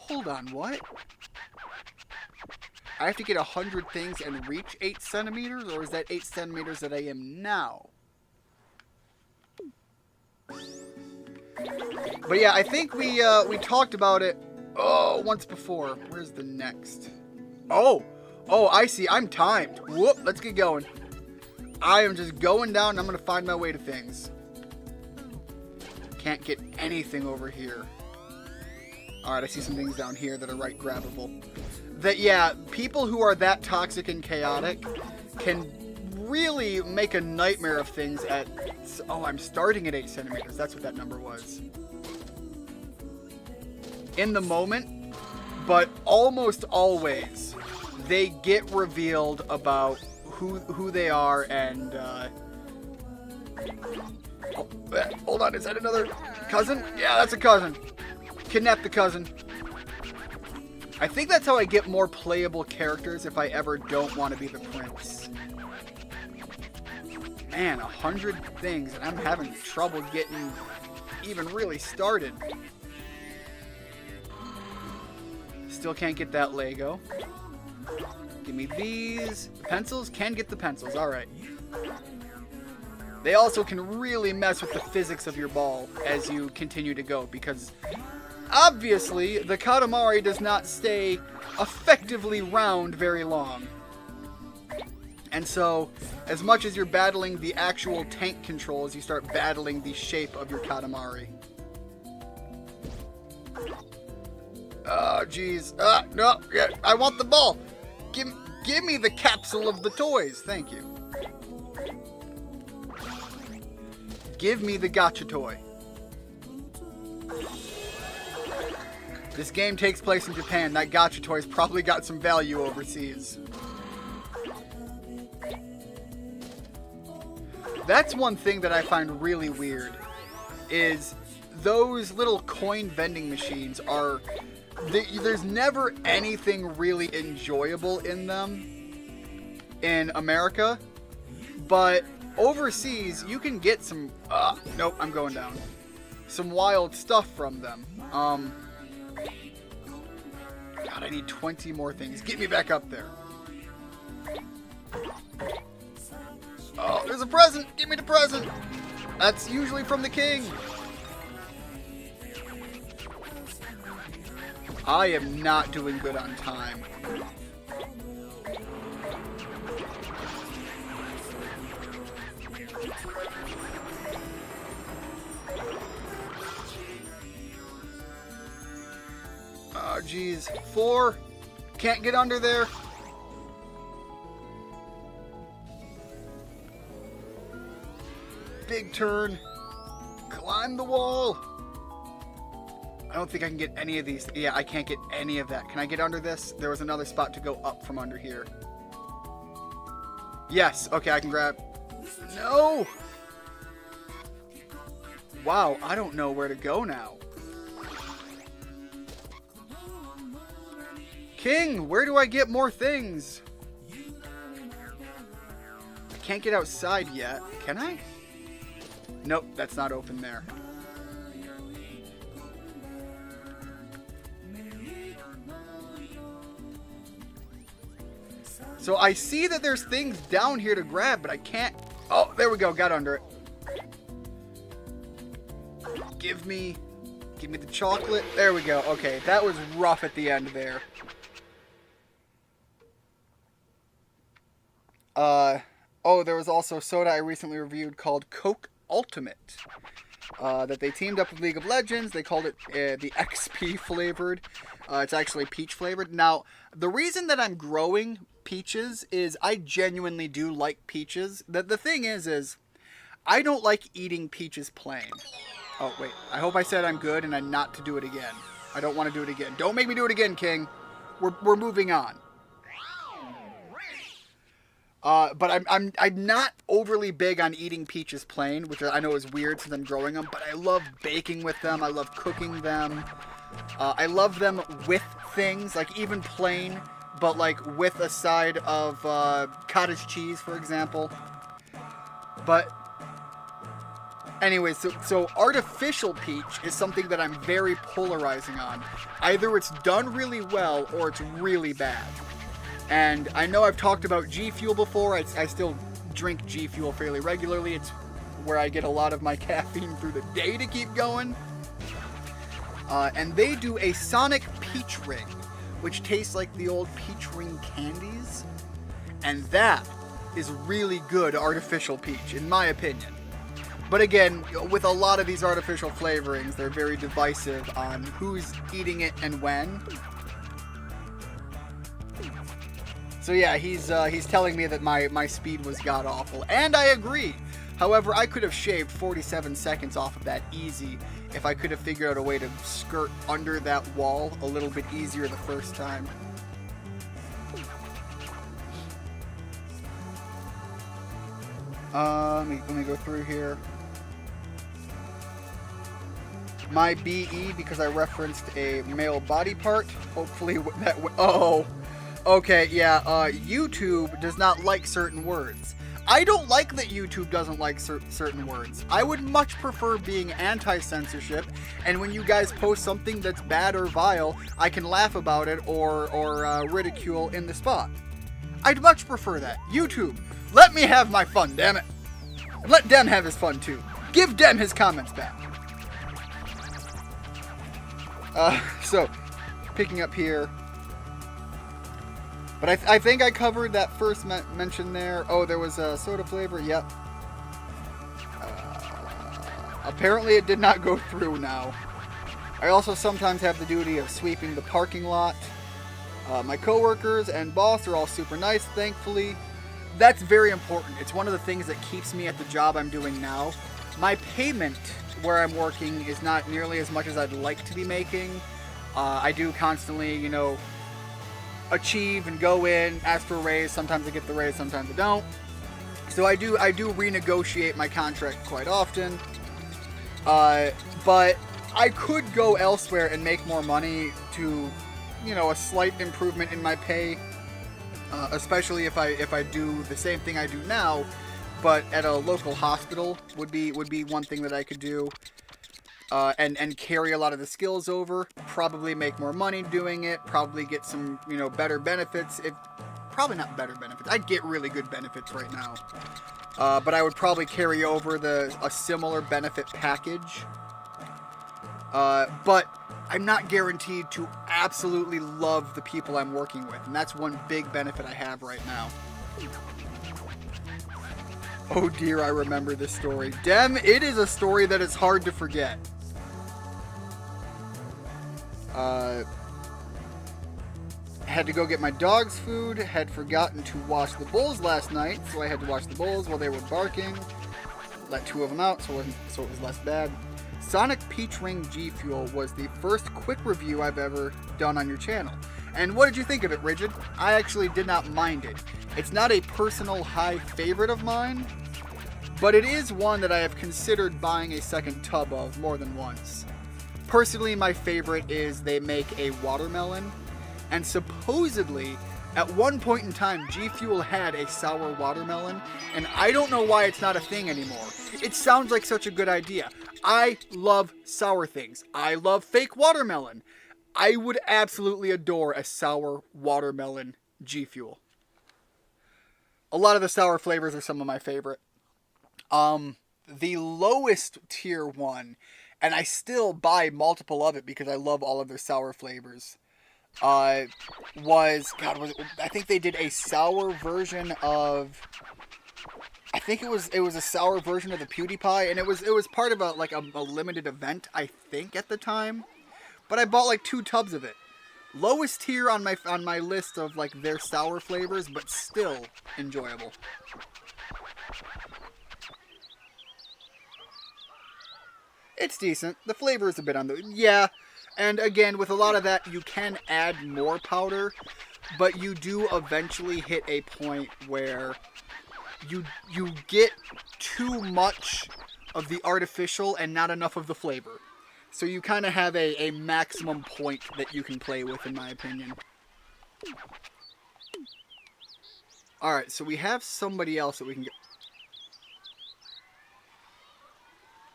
Hold on, what? I have to get 100 things and reach 8 centimeters? Or is that 8 centimeters that I am now? But yeah, I think we talked about it once before. Where's the next? Oh, I see. I'm timed. Whoop, let's get going. I am just going down and I'm going to find my way to things. Can't get anything over here. Alright, I see some things down here that are right grabbable. That, yeah, people who are that toxic and chaotic can really make a nightmare of things at... Oh, I'm starting at 8 centimeters. That's what that number was. In the moment, but almost always, they get revealed about who they are and... Oh, hold on, is that another cousin? Yeah, that's a cousin. Kidnap the cousin. I think that's how I get more playable characters if I ever don't want to be the prince. Man, 100 things, and I'm having trouble getting even really started. Still can't get that Lego. Give me these. The pencils? Can get the pencils, alright. They also can really mess with the physics of your ball as you continue to go, because... obviously, the Katamari does not stay effectively round very long. And so, as much as you're battling the actual tank controls, you start battling the shape of your Katamari. Oh, jeez. No, yeah, I want the ball. Give me the capsule of the toys. Thank you. Give me the gacha toy. This game takes place in Japan. That gacha toy's probably got some value overseas. That's one thing that I find really weird, is those little coin vending machines are... there's never anything really enjoyable in them in America, but overseas you can get some... nope, I'm going down. Some wild stuff from them. God, I need 20 more things. Get me back up there. Oh, there's a present! Give me the present! That's usually from the king. I am not doing good on time. Oh, geez. 4. Can't get under there. Big turn. Climb the wall. I don't think I can get any of these. Yeah, I can't get any of that. Can I get under this? There was another spot to go up from under here. Yes. Okay, I can grab. No. Wow, I don't know where to go now. King, where do I get more things? I can't get outside yet. Can I? Nope, that's not open there. So I see that there's things down here to grab, but I can't. Oh, there we go. Got under it. Give me the chocolate. There we go. Okay, that was rough at the end there. Oh, there was also soda I recently reviewed called Coke Ultimate. That they teamed up with League of Legends. They called it the XP flavored. It's actually peach flavored. Now, the reason that I'm growing peaches is I genuinely do like peaches. The thing is I don't like eating peaches plain. Oh, wait. I hope I said I'm good and I'm not to do it again. I don't want to do it again. Don't make me do it again, King. We're moving on. But I'm not overly big on eating peaches plain, which I know is weird since I'm growing them, but I love baking with them. I love cooking them. I love them with things, like even plain, but like with a side of cottage cheese, for example. But anyways, so artificial peach is something that I'm very polarizing on. Either it's done really well or it's really bad. And I know I've talked about G Fuel before. I still drink G Fuel fairly regularly. It's where I get a lot of my caffeine through the day to keep going. And they do a Sonic Peach Ring, which tastes like the old peach ring candies. And that is really good artificial peach, in my opinion. But again, with a lot of these artificial flavorings, they're very divisive on who's eating it and when. So yeah, he's telling me that my speed was god-awful, and I agree. However, I could have shaved 47 seconds off of that easy if I could have figured out a way to skirt under that wall a little bit easier the first time. Let me go through here. My BE, because I referenced a male body part. Hopefully that... Oh! Okay, yeah, YouTube does not like certain words. I don't like that YouTube doesn't like certain words. I would much prefer being anti-censorship, and when you guys post something that's bad or vile, I can laugh about it or ridicule in the spot. I'd much prefer that. YouTube, let me have my fun, damn it. And let Dem have his fun, too. Give Dem his comments back. So, picking up here... But I think I covered that first mention there. Oh, there was a soda flavor. Yep. Apparently it did not go through now. I also sometimes have the duty of sweeping the parking lot. My coworkers and boss are all super nice, thankfully. That's very important. It's one of the things that keeps me at the job I'm doing now. My payment where I'm working is not nearly as much as I'd like to be making. I do constantly, you know, achieve and go in, ask for a raise. Sometimes I get the raise, sometimes I don't. So I do renegotiate my contract quite often. But I could go elsewhere and make more money to, you know, a slight improvement in my pay. Especially if I do the same thing I do now, but at a local hospital would be one thing that I could do. And carry a lot of the skills over, probably make more money doing it, probably get some, you know, better benefits. Probably not better benefits. I'd get really good benefits right now. But I would probably carry over a similar benefit package. But I'm not guaranteed to absolutely love the people I'm working with, and that's one big benefit I have right now. Oh dear, I remember this story. Dem, it is a story that is hard to forget. Had to go get my dog's food, had forgotten to wash the bowls last night, so I had to wash the bowls while they were barking. Let two of them out, so it was less bad. Sonic Peach Ring G Fuel was the first quick review I've ever done on your channel. And what did you think of it, Rigid? I actually did not mind it. It's not a personal high favorite of mine, but it is one that I have considered buying a second tub of more than once. Personally, my favorite is they make a watermelon, and supposedly, at one point in time, G Fuel had a sour watermelon, and I don't know why it's not a thing anymore. It sounds like such a good idea. I love sour things. I love fake watermelon. I would absolutely adore a sour watermelon G Fuel. A lot of the sour flavors are some of my favorite. The lowest tier one, and I still buy multiple of it because I love all of their sour flavors, I think they did a sour version of, I think it was a sour version of the PewDiePie, and it was part of a limited event, I think, at the time. But I bought like 2 tubs of it. Lowest tier on my list of like their sour flavors, but still enjoyable. It's decent. The flavor is a bit on the... Yeah, and again, with a lot of that, you can add more powder, but you do eventually hit a point where you get too much of the artificial and not enough of the flavor. So you kind of have a maximum point that you can play with, in my opinion. Alright, so we have somebody else that we can get...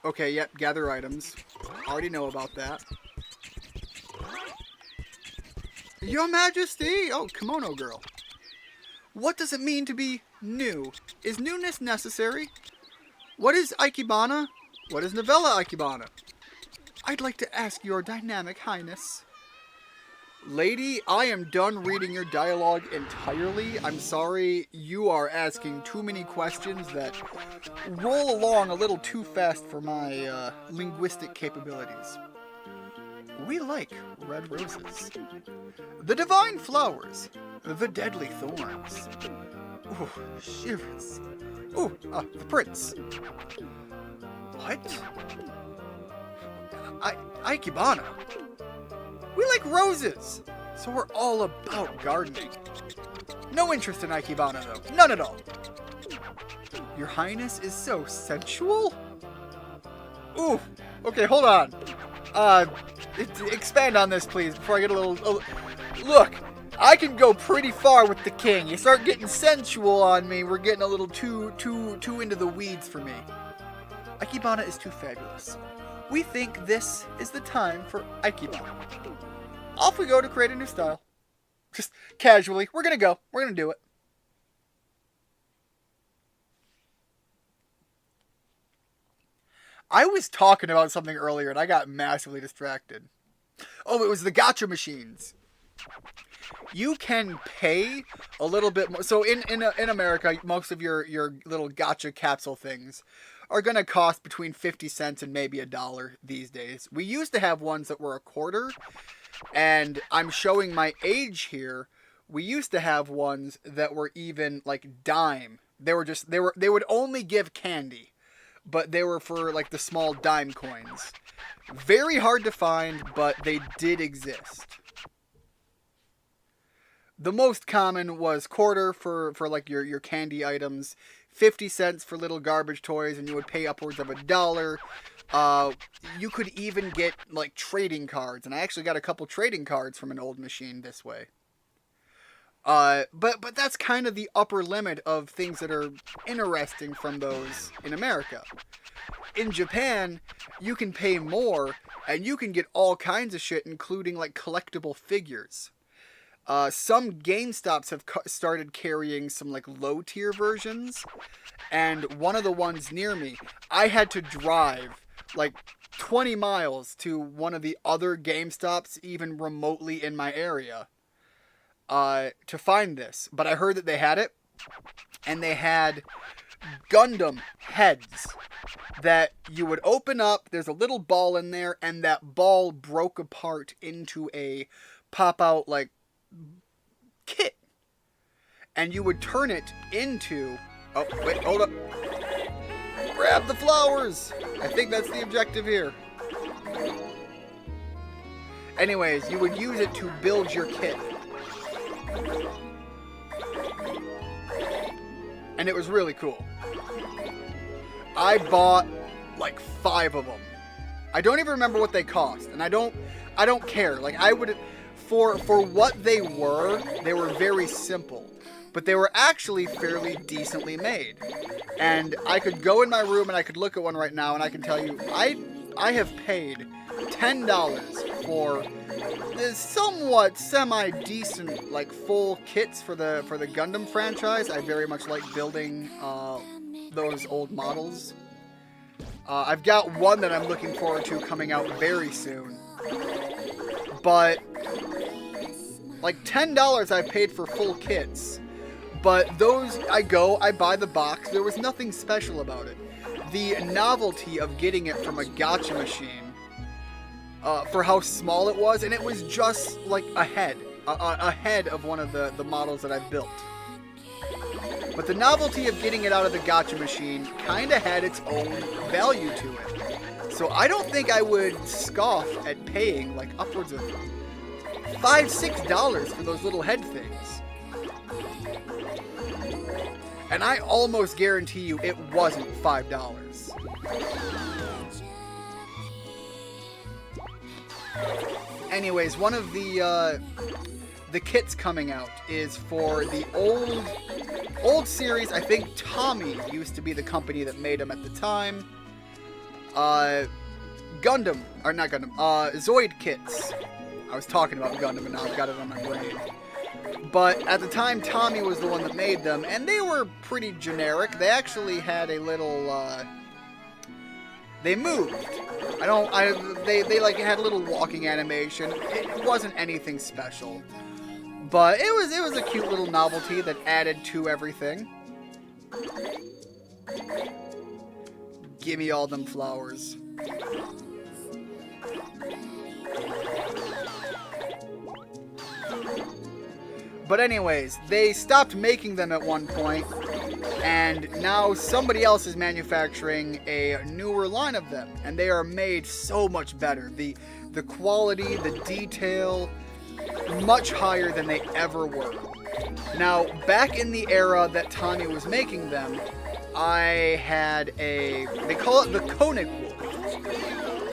Okay, yep, gather items. Already know about that. Your Majesty! Oh, kimono girl. What does it mean to be new? Is newness necessary? What is Ikebana? What is Novella Ikebana? I'd like to ask your dynamic highness. Lady, I am done reading your dialogue entirely. I'm sorry, you are asking too many questions that roll along a little too fast for my linguistic capabilities. We like red roses, the divine flowers, the deadly thorns. Ooh, shivers. Ooh, the prince. What? Ikebana. We like roses, so we're all about gardening. No interest in Ikebana, though. None at all. Your Highness is so sensual? Ooh, okay, hold on. Expand on this, please, before I get a little... Look, I can go pretty far with the king. You start getting sensual on me, we're getting a little too into the weeds for me. Ikebana is too fabulous. We think this is the time for Ikebana. Off we go to create a new style. Just casually. We're going to go. We're going to do it. I was talking about something earlier and I got massively distracted. Oh, it was the gacha machines. You can pay a little bit more. So in America, most of your little gacha capsule things are going to cost between 50 cents and maybe $1 these days. We used to have ones that were a quarter. And I'm showing my age here. We used to have ones that were even like dime. They would only give candy, but they were for like the small dime coins. Very hard to find, but they did exist. The most common was quarter for like your candy items, 50 cents for little garbage toys, and you would pay upwards of $1. You could even get like trading cards, and I actually got a couple trading cards from an old machine this way. But that's kind of the upper limit of things that are interesting from those in America. In Japan, you can pay more, and you can get all kinds of shit, including like collectible figures. Some GameStops have started carrying some like low tier versions, and one of the ones near me, I had to drive like 20 miles to one of the other GameStops even remotely in my area to find this. But I heard that they had it, and they had Gundam heads that you would open up. There's a little ball in there, and that ball broke apart into a pop-out like kit, and you would turn it into... Oh, wait, hold up. Grab the flowers! I think that's the objective here. Anyways, you would use it to build your kit. And it was really cool. I bought like 5 of them. I don't even remember what they cost, and I don't care. Like, I would... For what they were very simple, but they were actually fairly decently made. And I could go in my room and I could look at one right now, and I can tell you, I have paid $10 for the somewhat semi-decent, like, full kits for the Gundam franchise. I very much like building those old models. I've got one that I'm looking forward to coming out very soon. But, like, $10 I paid for full kits. But those, I buy the box. There was nothing special about it. The novelty of getting it from a gacha machine, for how small it was, and it was just like a head of one of the models that I've built. But the novelty of getting it out of the gacha machine kind of had its own value to it. So I don't think I would scoff at paying like upwards of $5, $6 for those little head things. And I almost guarantee you it wasn't $5. Anyways, one of the kits coming out is for the old series. I think Tommy used to be the company that made them at the time. Gundam, or not Gundam, Zoid kits. I was talking about Gundam and now I've got it on my brain. But at the time, Tommy was the one that made them, and they were pretty generic. They actually had a little, they moved. They like had a little walking animation. It wasn't anything special. But it was a cute little novelty that added to everything. Gimme all them flowers. But anyways, they stopped making them at one point, and now somebody else is manufacturing a newer line of them, and they are made so much better. The quality, the detail, much higher than they ever were. Now, back in the era that Tommy was making them, I had they call it the Koenig Wolf,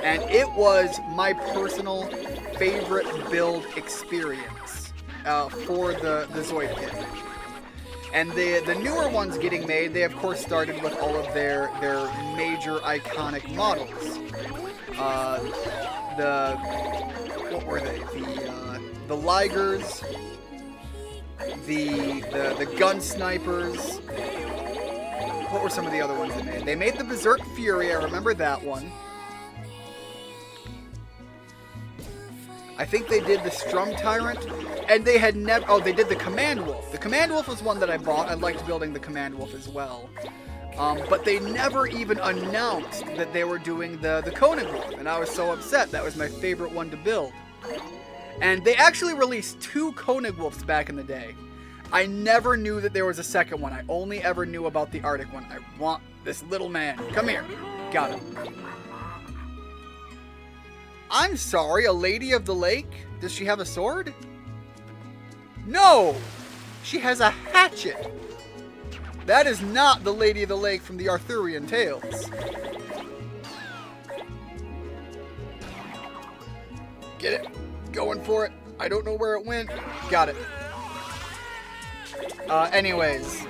and it was my personal favorite build experience. For the Zoid kit. And the newer ones getting made, they of course started with all of their major iconic models. What were they? The Ligers, the Gun Snipers. What were some of the other ones they made? They made the Berserk Fury, I remember that one. I think they did the Strum Tyrant, and they had never... Oh, they did the Command Wolf. The Command Wolf was one that I bought. I liked building the Command Wolf as well. But they never even announced that they were doing the Koenig Wolf, and I was so upset. That was my favorite one to build. And they actually released 2 Koenig Wolves back in the day. I never knew that there was a second one. I only ever knew about the Arctic one. I want this little man. Come here. Got him. I'm sorry, a Lady of the Lake? Does she have a sword? No! She has a hatchet! That is not the Lady of the Lake from the Arthurian Tales. Get it? Going for it. I don't know where it went. Got it. Anyways.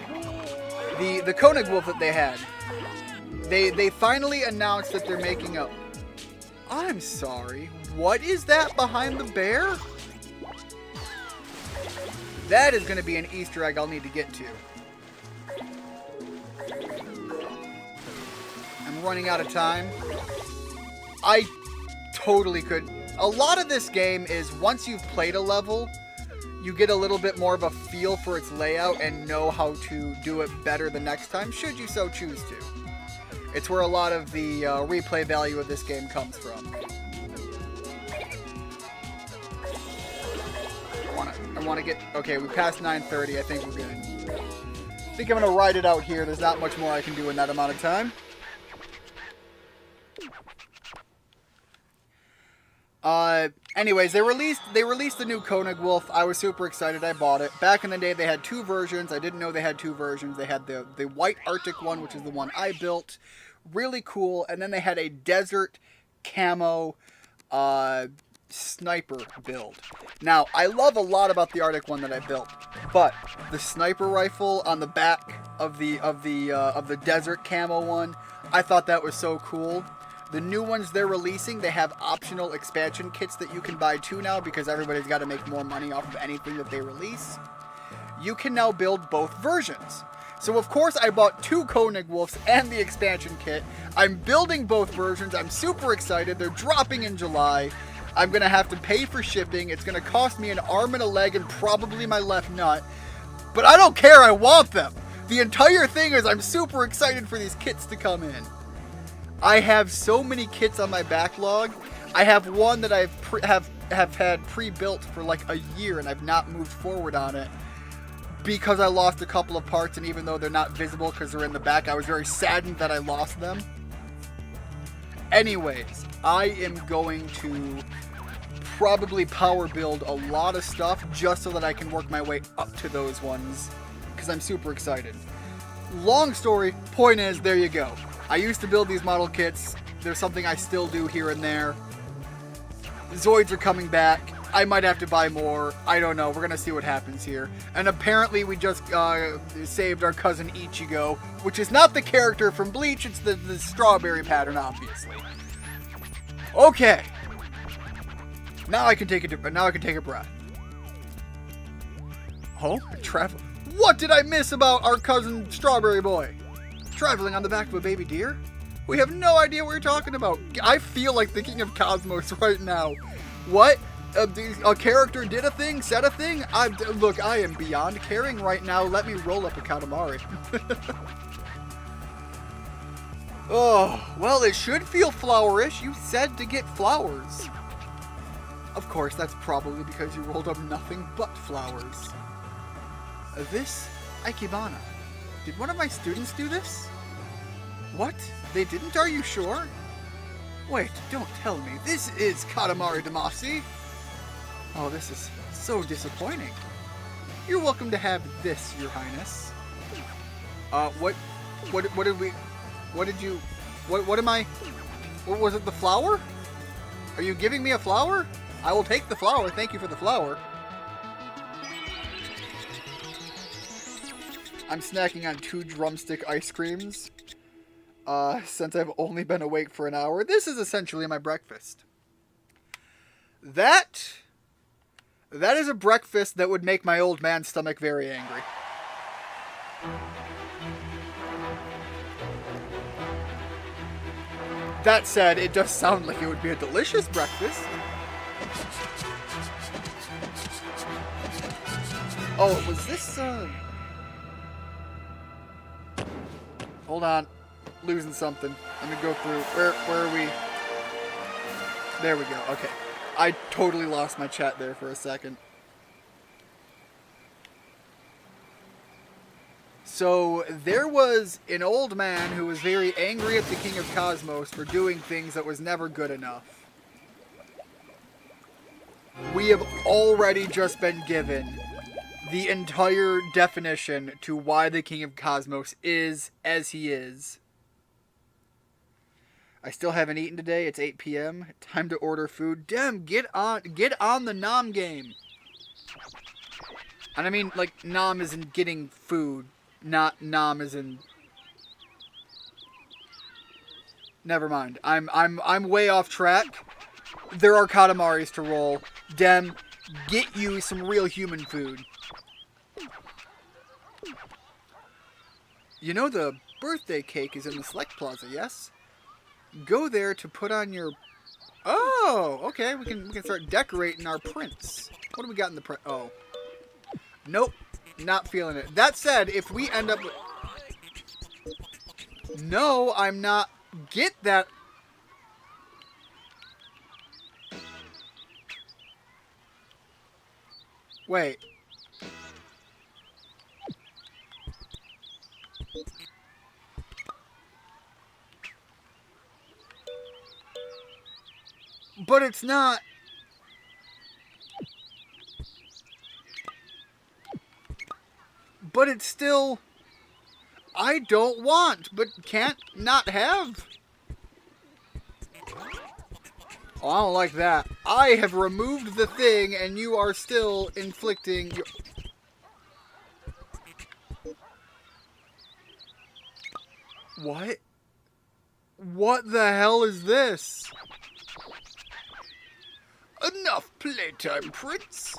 The Koenig Wolf that they had. They finally announced that they're making a... I'm sorry, what is that behind the bear? That is going to be an Easter egg I'll need to get to. I'm running out of time. I totally could. A lot of this game is once you've played a level, you get a little bit more of a feel for its layout and know how to do it better the next time, should you so choose to. It's where a lot of the replay value of this game comes from. I want to get... Okay, we passed 9:30. I think we're good. I think I'm going to ride it out here. There's not much more I can do in that amount of time. Anyways, they released the new Koenig Wolf. I was super excited. I bought it. Back in the day, they had 2 versions. I didn't know they had 2 versions. They had the white Arctic one, which is the one I built. Really cool. And then they had a desert camo sniper build. Now, I love a lot about the Arctic one that I built, but the sniper rifle on the back of the desert camo one, I thought that was so cool. The new ones they're releasing, they have optional expansion kits that you can buy too now because everybody's got to make more money off of anything that they release. You can now build both versions. So of course I bought 2 Koenig Wolves and the expansion kit. I'm building both versions. I'm super excited. They're dropping in July. I'm going to have to pay for shipping. It's going to cost me an arm and a leg and probably my left nut. But I don't care. I want them. The entire thing is I'm super excited for these kits to come in. I have so many kits on my backlog. I have one that I've have had pre-built for like a year and I've not moved forward on it because I lost a couple of parts, and even though they're not visible because they're in the back, I was very saddened that I lost them. Anyways, I am going to probably power build a lot of stuff just so that I can work my way up to those ones because I'm super excited. Long story, point is, there you go. I used to build these model kits. There's something I still do here and there. Zoids are coming back. I might have to buy more. I don't know. We're going to see what happens here. And apparently we just saved our cousin Ichigo, which is not the character from Bleach. It's the strawberry pattern, obviously. Okay. Now I can take a breath. Oh, travel. What did I miss about our cousin Strawberry Boy? Traveling on the back of a baby deer? We have no idea what you're talking about. I feel like the King of Cosmos right now. What? A character did a thing, said a thing? Look, I am beyond caring right now. Let me roll up a Katamari. Oh, well, it should feel flowerish. You said to get flowers. Of course, that's probably because you rolled up nothing but flowers. This Ikebana. Did one of my students do this? What? They didn't? Are you sure? Wait, don't tell me. This is Katamari Damacy. Oh, this is so disappointing. You're welcome to have this, Your Highness. What was it, the flower? Are you giving me a flower? I will take the flower. Thank you for the flower. I'm snacking on 2 drumstick ice creams. Since I've only been awake for an hour. This is essentially my breakfast. That is a breakfast that would make my old man's stomach very angry. That said, it does sound like it would be a delicious breakfast. Oh, was this, Hold on. Losing something. Let me go through. Where are we? There we go. Okay. I totally lost my chat there for a second. So, there was an old man who was very angry at the King of Cosmos for doing things that was never good enough. We have already just been given the entire definition to why the King of Cosmos is as he is. I still haven't eaten today. It's 8 p.m. Time to order food. Damn, get on the nom game. And I mean, like, nom is in getting food, not nom as in. Never mind. I'm way off track. There are Katamaris to roll. Dem, get you some real human food. You know the birthday cake is in the Select Plaza, yes? Go there to put on your... Oh, okay. We can start decorating our prints. What do we got in the print? Oh. Nope. Not feeling it. That said, if we end up with... No, I'm not... Get that... Wait. But it's not... But it's still... I don't want, but can't not have. Oh, I don't like that. I have removed the thing, and you are still inflicting... What? What the hell is this? Enough playtime, Prince.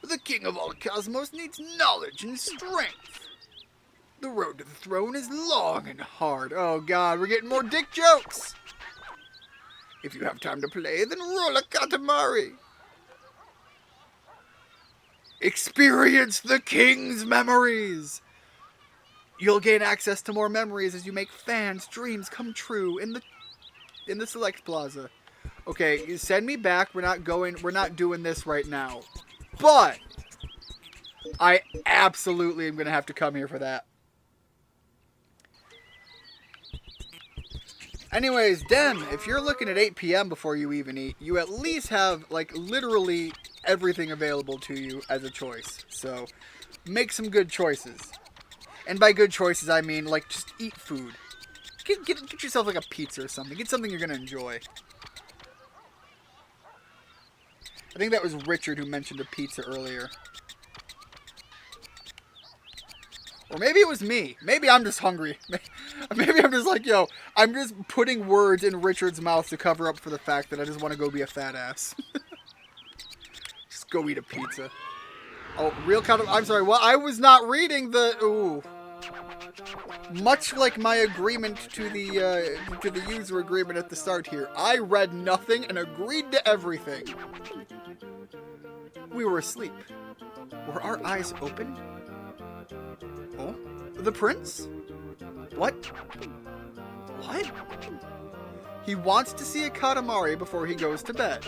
The king of all cosmos needs knowledge and strength. The road to the throne is long and hard. Oh god, we're getting more dick jokes! If you have time to play, then roll a Katamari. Experience the king's memories! You'll gain access to more memories as you make fans' dreams come true in the Select Plaza. Okay, you send me back. We're not doing this right now. But I absolutely am gonna have to come here for that. Anyways, Dem, if you're looking at 8 p.m. before you even eat, you at least have, like, literally everything available to you as a choice. So, make some good choices. And by good choices, I mean, like, just eat food. Get yourself, like, a pizza or something. Get something you're going to enjoy. I think that was Richard who mentioned a pizza earlier. Or maybe it was me. Maybe I'm just hungry. Maybe I'm just like, yo, I'm just putting words in Richard's mouth to cover up for the fact that I just want to go be a fat ass. Just go eat a pizza. Oh, real kind of... I'm sorry, well, I was not reading the... Ooh. Much like my agreement to the user agreement at the start here. I read nothing and agreed to everything. We were asleep. Were our eyes open? Oh? The prince? What? What? He wants to see a Katamari before he goes to bed.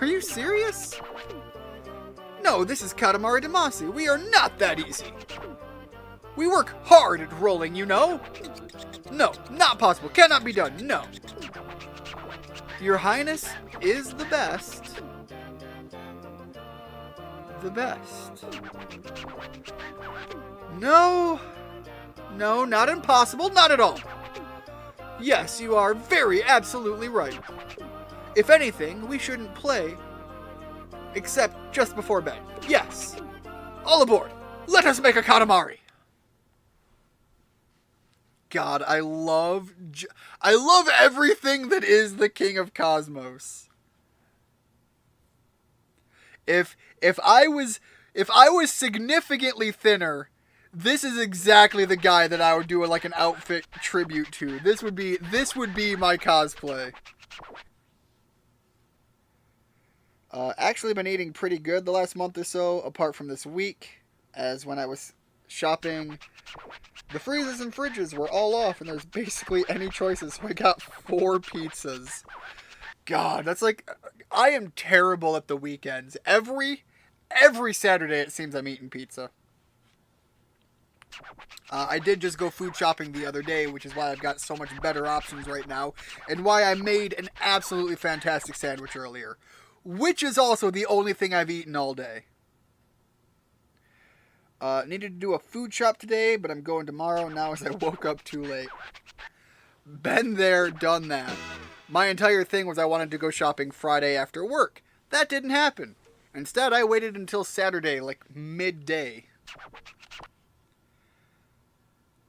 Are you serious? No, this is Katamari Damacy. We are not that easy. We work hard at rolling, you know. No, not possible. Cannot be done. No. Your Highness is the best. The best. No. No, not impossible. Not at all. Yes, you are very absolutely right. If anything, we shouldn't play except just before bed. Yes. All aboard. Let us make a Katamari. God, I love everything that is the King of Cosmos. If I was significantly thinner, this is exactly the guy that I would do like an outfit tribute to. This would be my cosplay. Actually been eating pretty good the last month or so, apart from this week, as when I was shopping, the freezers and fridges were all off, and there's basically any choices, so I got 4 pizzas. God, that's like, I am terrible at the weekends. Every Saturday it seems I'm eating pizza. I did just go food shopping the other day, which is why I've got so much better options right now, and why I made an absolutely fantastic sandwich earlier, which is also the only thing I've eaten all day. Needed to do a food shop today, but I'm going tomorrow now as I woke up too late. Been there, done that. My entire thing was I wanted to go shopping Friday after work. That didn't happen. Instead, I waited until Saturday, like midday.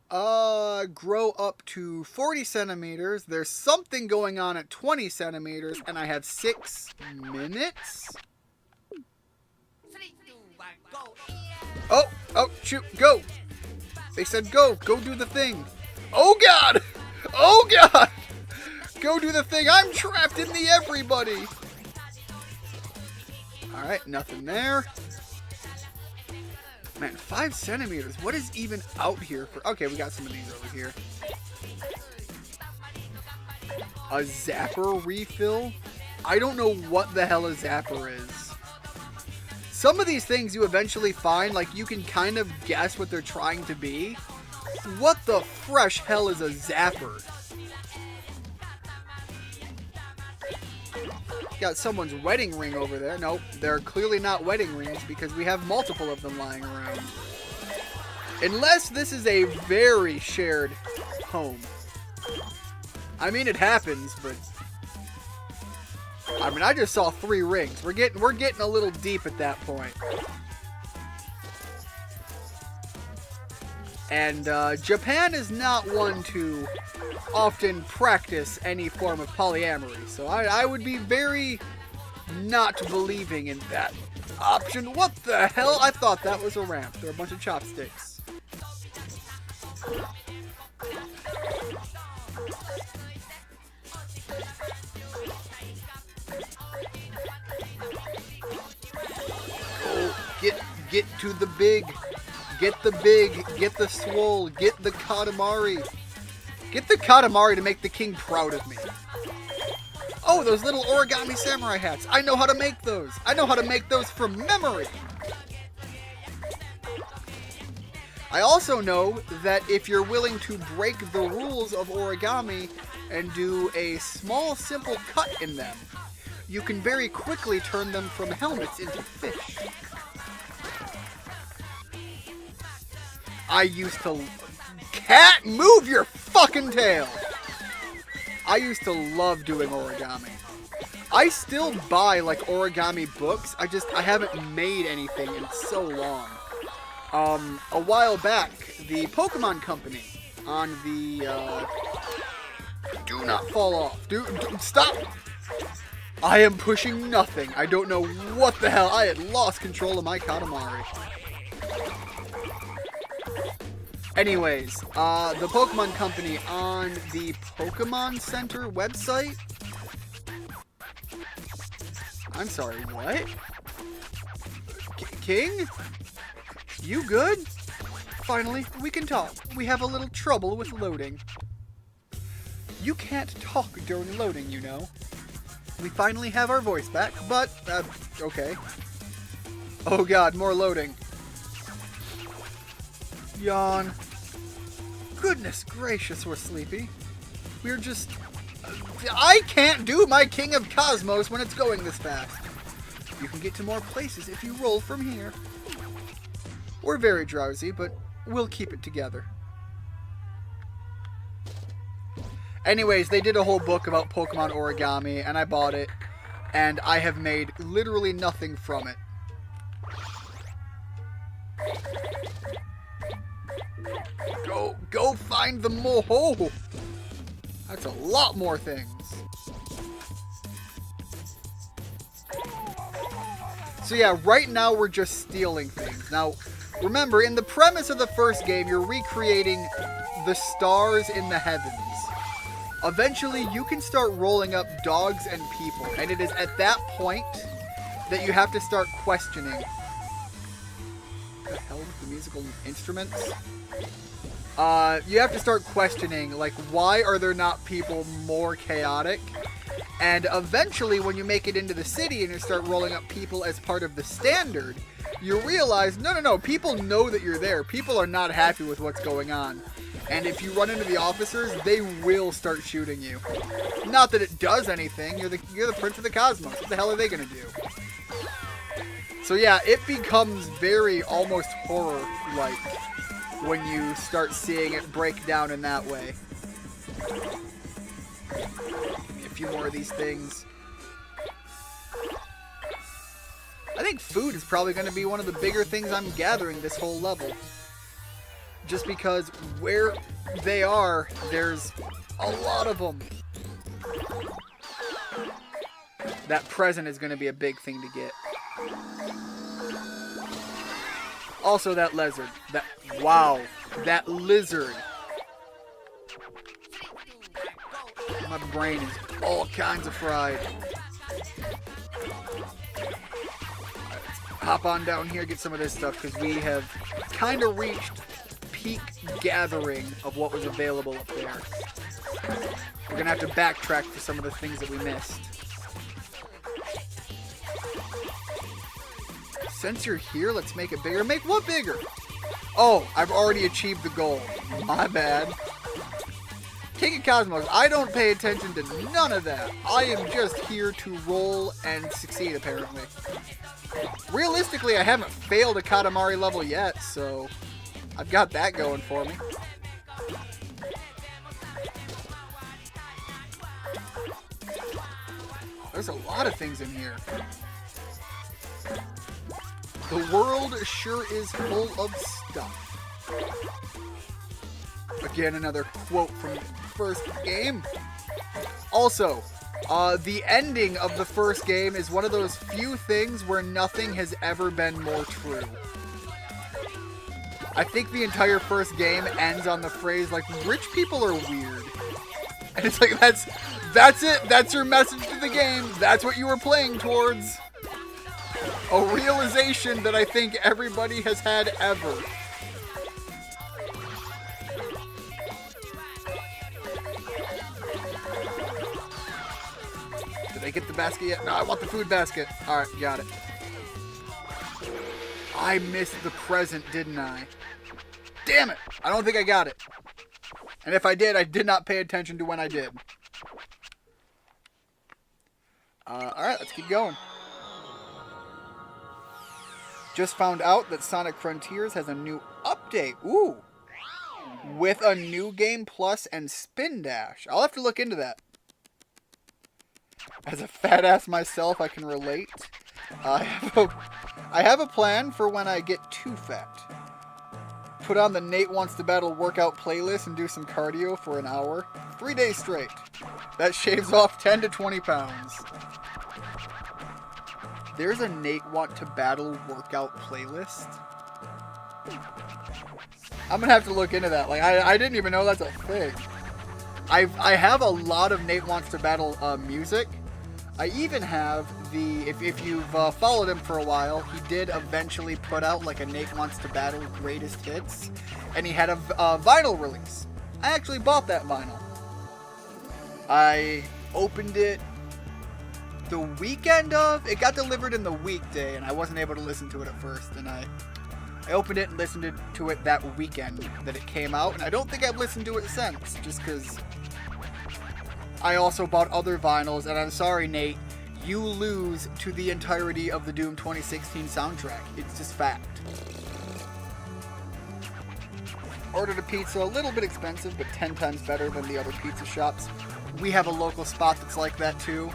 Grow up to 40 centimeters. There's something going on at 20 centimeters, and I have 6 minutes? Oh, shoot, go! They said go do the thing. Oh god! Oh god! Go do the thing, I'm trapped in the everybody! Alright, nothing there. Man, 5 centimeters, what is even out here for... Okay, we got some of these over here. A zapper refill? I don't know what the hell a zapper is. Some of these things you eventually find, like, you can kind of guess what they're trying to be. What the fresh hell is a zapper? Got someone's wedding ring over there. Nope, they're clearly not wedding rings because we have multiple of them lying around. Unless this is a very shared home. I mean, it happens, but... I mean, I just saw 3 rings. We're getting a little deep at that point. And Japan is not one to often practice any form of polyamory, so I would be very not believing in that option. What the hell? I thought that was a ramp. There are a bunch of chopsticks. Oh, get to the big. Get the big, get the swole, get the Katamari. Get the Katamari to make the king proud of me. Oh, those little origami samurai hats. I know how to make those. I know how to make those from memory. I also know that if you're willing to break the rules of origami and do a small, simple cut in them, you can very quickly turn them from helmets into fish. I used to... Cat, move your fucking tail! I used to love doing origami. I still buy, like, origami books. I haven't made anything in so long. A while back, the Pokemon Company on the, Do not fall off. Stop! I am pushing nothing. I don't know what the hell. I had lost control of my Katamari. Anyways, the Pokemon Company on the Pokemon Center website. I'm sorry, what? King? You good? Finally, we can talk. We have a little trouble with loading. You can't talk during loading, you know. We finally have our voice back, but, okay. Oh god, more loading. Yawn. Goodness gracious, we're sleepy. We're just... I can't do my King of Cosmos when it's going this fast. You can get to more places if you roll from here. We're very drowsy, but we'll keep it together. Anyways, they did a whole book about Pokemon origami, and I bought it, and I have made literally nothing from it. Go find the moho! That's a lot more things. So yeah, right now we're just stealing things. Now, remember, in the premise of the first game, you're recreating the stars in the heavens. Eventually, you can start rolling up dogs and people, and it is at that point that you have to start questioning. What the hell with the musical instruments? You have to start questioning, like, why are there not people more chaotic? And eventually, when you make it into the city and you start rolling up people as part of the standard, you realize, no, people know that you're there. People are not happy with what's going on. And if you run into the officers, they will start shooting you. Not that it does anything. You're the Prince of the Cosmos. What the hell are they going to do? So yeah, it becomes very almost horror-like when you start seeing it break down in that way. Give me a few more of these things. I think food is probably going to be one of the bigger things I'm gathering this whole level. Just because where they are, there's a lot of them. That present is going to be a big thing to get. Also, that lizard. Wow. That lizard. My brain is all kinds of fried. Let's hop on down here, get some of this stuff, because we have kind of reached peak gathering of what was available up there. We're going to have to backtrack for some of the things that we missed. Since you're here, let's make it bigger. Make what bigger? Oh, I've already achieved the goal. My bad. King of Cosmos, I don't pay attention to none of that. I am just here to roll and succeed, apparently. Realistically, I haven't failed a Katamari level yet, so I've got that going for me. There's a lot of things in here. The world sure is full of stuff. Again, another quote from the first game. Also, the ending of the first game is one of those few things where nothing has ever been more true. I think the entire first game ends on the phrase, like, rich people are weird. And it's like, that's it. That's your message to the game. That's what you were playing towards. A realization that I think everybody has had ever. Did I get the basket yet? No, I want the food basket. Alright, got it. I missed the present, didn't I? Damn it! I don't think I got it. And if I did not pay attention to when I did. Alright, let's keep going. Just found out that Sonic Frontiers has a new update. Ooh! With a new game plus and spin dash. I'll have to look into that. As a fat ass myself, I can relate. I have a plan for when I get too fat. Put on the Nate Wants to Battle workout playlist and do some cardio for an hour. 3 days straight. That shaves off 10 to 20 pounds. There's a Nate Want to Battle workout playlist? I'm gonna have to look into that. Like, I didn't even know that's a thing. I have a lot of Nate Wants to Battle music. I even have the, if you've followed him for a while, he did eventually put out like a Nate Wants to Battle greatest hits, and he had a vinyl release. I actually bought that vinyl. I opened it the weekend of, it got delivered in the weekday, and I wasn't able to listen to it at first, and I opened it and listened to it that weekend that it came out, and I don't think I've listened to it since, just because I also bought other vinyls, and I'm sorry, Nate, you lose to the entirety of the Doom 2016 soundtrack. It's just fact. Ordered a pizza, a little bit expensive, but 10 times better than the other pizza shops. We have a local spot that's like that too.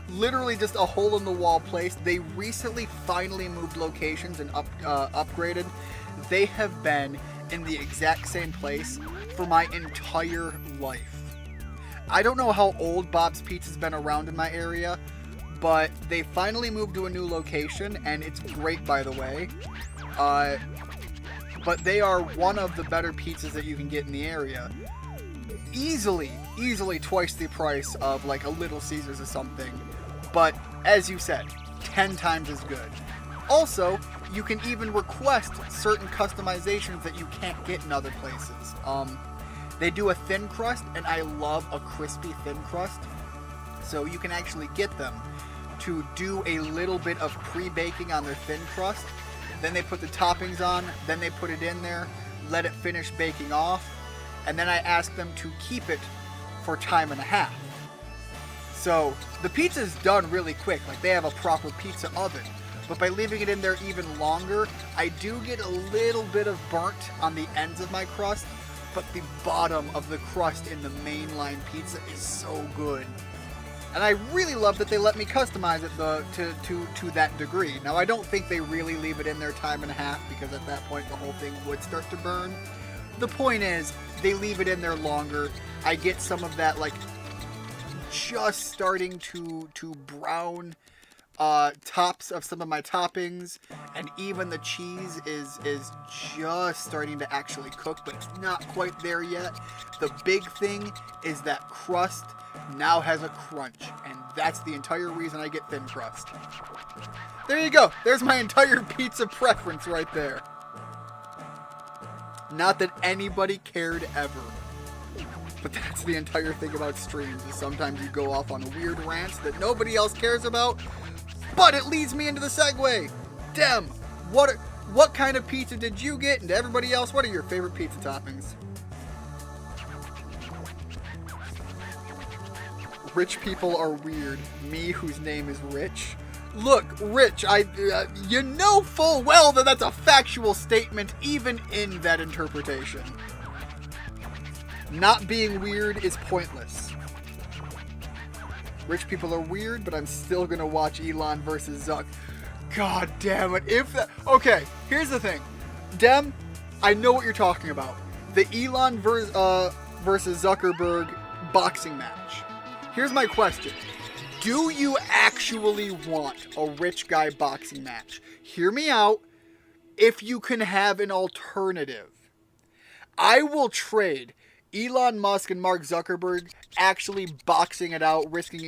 Literally just a hole-in-the-wall place. They recently finally moved locations and upgraded. They have been in the exact same place for my entire life. I don't know how old Bob's Pizza's been around in my area, but they finally moved to a new location, and it's great, by the way. But they are one of the better pizzas that you can get in the area. Easily twice the price of like a Little Caesars or something. But as you said, 10 times as good. Also, you can even request certain customizations that you can't get in other places. They do a thin crust, and I love a crispy thin crust. So you can actually get them to do a little bit of pre-baking on their thin crust. Then they put the toppings on, then they put it in there, let it finish baking off, and then I ask them to keep it for time and a half. So the pizza's done really quick, like they have a proper pizza oven. But by leaving it in there even longer, I do get a little bit of burnt on the ends of my crust, but the bottom of the crust in the mainline pizza is so good. And I really love that they let me customize it to that degree. Now, I don't think they really leave it in there time and a half, because at that point the whole thing would start to burn. The point is, they leave it in there longer. I get some of that, like, just starting to brown tops of some of my toppings, and even the cheese is just starting to actually cook, but it's not quite there yet. The big thing is that crust now has a crunch, and that's the entire reason I get thin crust. There you go. There's my entire pizza preference right there. Not that anybody cared ever. But that's the entire thing about streams, is sometimes you go off on weird rants that nobody else cares about, but it leads me into the segue. Dem, what kind of pizza did you get? And to everybody else, what are your favorite pizza toppings? Rich people are weird. Me, whose name is Rich. Look, Rich, you know full well that that's a factual statement, even in that interpretation. Not being weird is pointless. Rich people are weird, but I'm still gonna watch Elon versus Zuck. God damn it, if that... Okay, here's the thing. Dem, I know what you're talking about. the Elon versus Zuckerberg boxing match. Here's my question. Do you actually want a rich guy boxing match? Hear me out. If you can have an alternative, I will trade Elon Musk and Mark Zuckerberg actually boxing it out, risking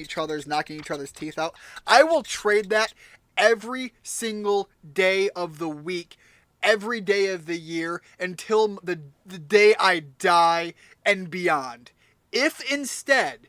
knocking each other's teeth out. I will trade that every single day of the week, every day of the year, until the day I die and beyond. If instead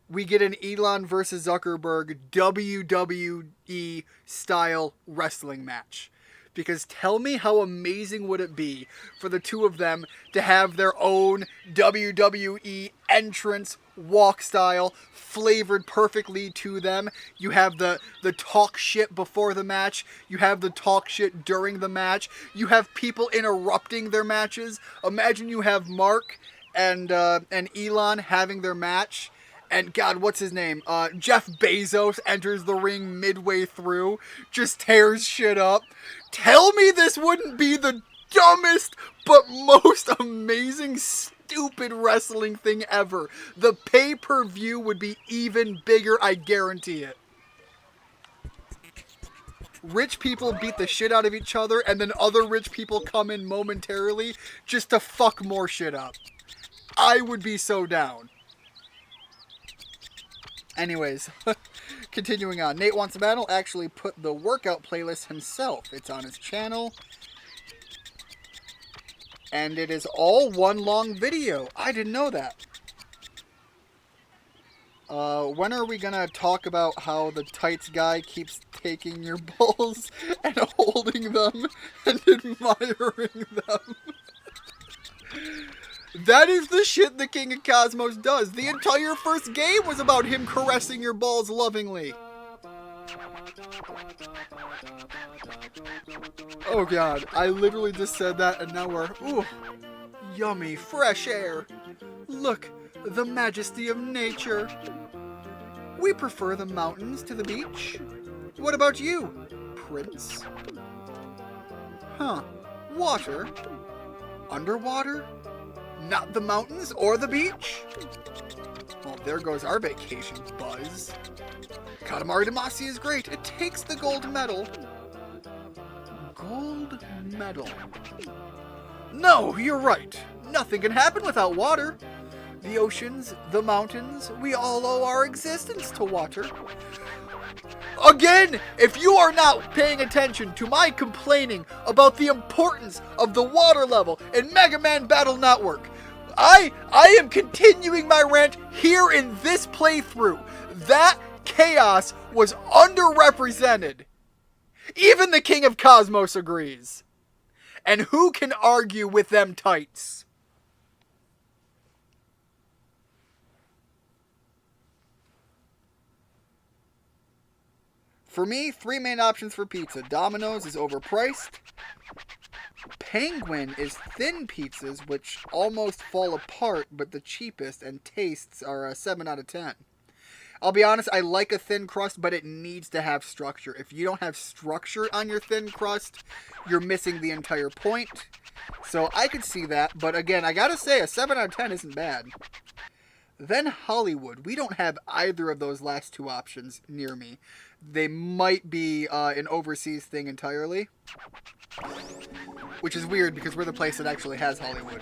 we get an Elon versus Zuckerberg WWE style wrestling match. Because tell me how amazing would it be for the two of them to have their own WWE entrance walk style flavored perfectly to them. You have the talk shit before the match. You have the talk shit during the match. You have people interrupting their matches. Imagine you have Mark and Elon having their match. And God, what's his name? Jeff Bezos enters the ring midway through, just tears shit up. Tell me this wouldn't be the dumbest but most amazing, stupid wrestling thing ever. The pay-per-view would be even bigger, I guarantee it. Rich people beat the shit out of each other, and then other rich people come in momentarily just to fuck more shit up. I would be so down. Anyways, continuing on. Nate Wants a Battle actually put the workout playlist himself. It's on his channel. And it is all one long video. I didn't know that. When are we going to talk about how the tights guy keeps taking your balls and holding them and admiring them? That is the shit the King of Cosmos does. The entire first game was about him caressing your balls lovingly. Oh God, I literally just said that and now we're, ooh, yummy, fresh air. Look, the majesty of nature. We prefer the mountains to the beach. What about you, Prince? Huh, water? Underwater? Not the mountains or the beach? Well, there goes our vacation, Buzz. Katamari Damacy is great. It takes the gold medal. Gold medal. No, you're right. Nothing can happen without water. The oceans, the mountains, we all owe our existence to water. Again, if you are not paying attention to my complaining about the importance of the water level in Mega Man Battle Network, I am continuing my rant here in this playthrough. That chaos was underrepresented. Even the King of Cosmos agrees. And who can argue with them tights? For me, 3 main options for pizza. Domino's is overpriced. Penguin is thin pizzas, which almost fall apart, but the cheapest, and tastes are a 7 out of 10. I'll be honest, I like a thin crust, but it needs to have structure. If you don't have structure on your thin crust, you're missing the entire point. So I could see that, but again, I gotta say, a 7 out of 10 isn't bad. Then Hollywood. We don't have either of those last 2 options near me. They might be an overseas thing entirely. Which is weird because we're the place that actually has Hollywood.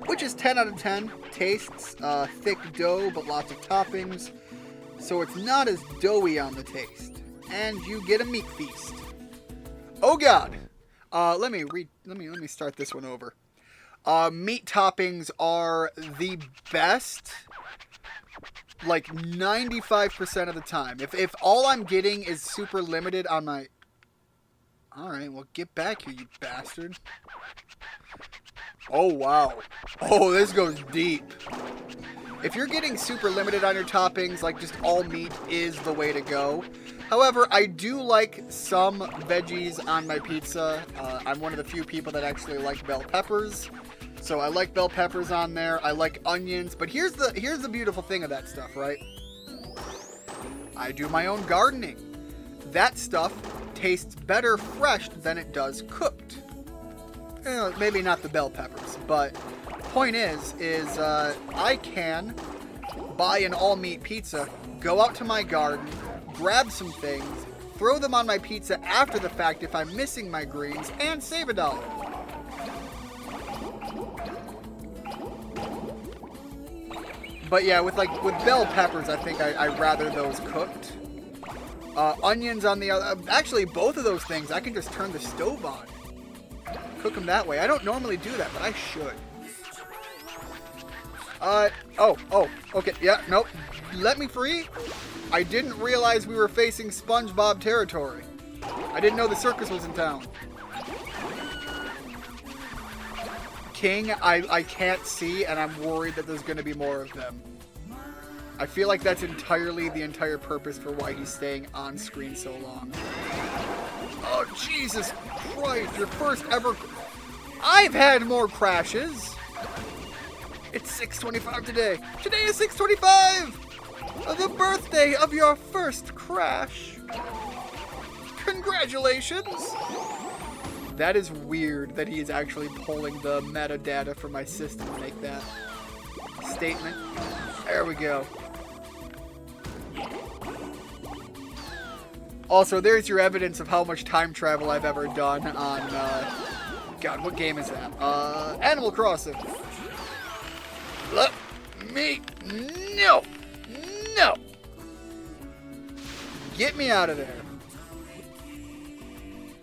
Which is 10 out of 10. Tastes thick dough but lots of toppings. So it's not as doughy on the taste. And you get a meat feast. Oh God. Let me start this one over. Meat toppings are the best, like 95% of the time. If all I'm getting is super limited on my... Alright, well get back here, you bastard. Oh wow. Oh, this goes deep. If you're getting super limited on your toppings, like just all meat is the way to go. However, I do like some veggies on my pizza. I'm one of the few people that actually like bell peppers. So I like bell peppers on there. I like onions. But here's the beautiful thing of that stuff, right? I do my own gardening. That stuff tastes better fresh than it does cooked. maybe not the bell peppers, but point is I can buy an all-meat pizza, go out to my garden, grab some things, throw them on my pizza after the fact if I'm missing my greens, and save $1. But yeah, with bell peppers, I think I'd rather those cooked. Onions on the other... Actually, both of those things, I can just turn the stove on. Cook them that way. I don't normally do that, but I should. Okay, yeah, nope. Let me free. I didn't realize we were facing SpongeBob territory. I didn't know the circus was in town. King, I can't see, and I'm worried that there's going to be more of them. I feel like that's entirely the entire purpose for why he's staying on screen so long. Oh, Jesus Christ, your first ever... I've had more crashes. It's 6:25 today. Today is 6:25! The birthday of your first crash. Congratulations! That is weird that he is actually pulling the metadata from my system to make that statement. There we go. Also, there's your evidence of how much time travel I've ever done on, God, what game is that? Animal Crossing. Let me... No! No! Get me out of there.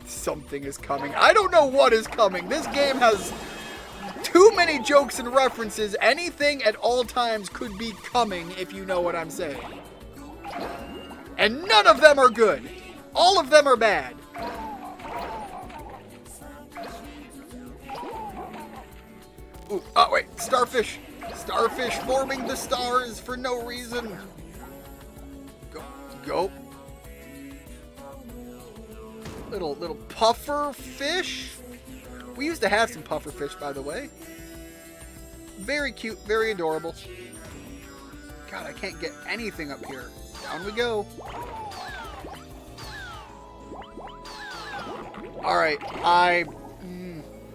Something is coming. I don't know what is coming. This game has too many jokes and references. Anything at all times could be coming, if you know what I'm saying. And none of them are good. All of them are bad. Ooh, oh wait, starfish. Starfish forming the stars for no reason. Go. Little puffer fish. We used to have some puffer fish, by the way. Very cute, very adorable. God, I can't get anything up here. Down we go. All right, I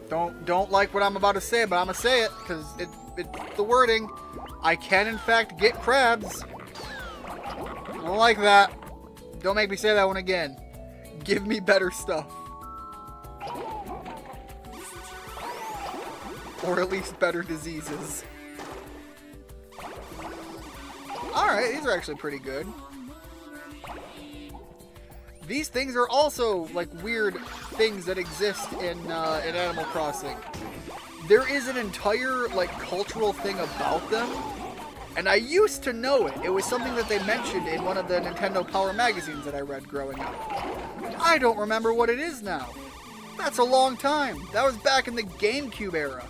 don't like what I'm about to say, but I'm gonna say it because it's the wording. I can in fact get crabs. I don't like that. Don't make me say that one again. Give me better stuff. Or at least better diseases. Alright, these are actually pretty good. These things are also, like, weird things that exist in Animal Crossing. There is an entire, like, cultural thing about them. And I used to know it. It was something that they mentioned in one of the Nintendo Power magazines that I read growing up. I don't remember what it is now. That's a long time. That was back in the GameCube era.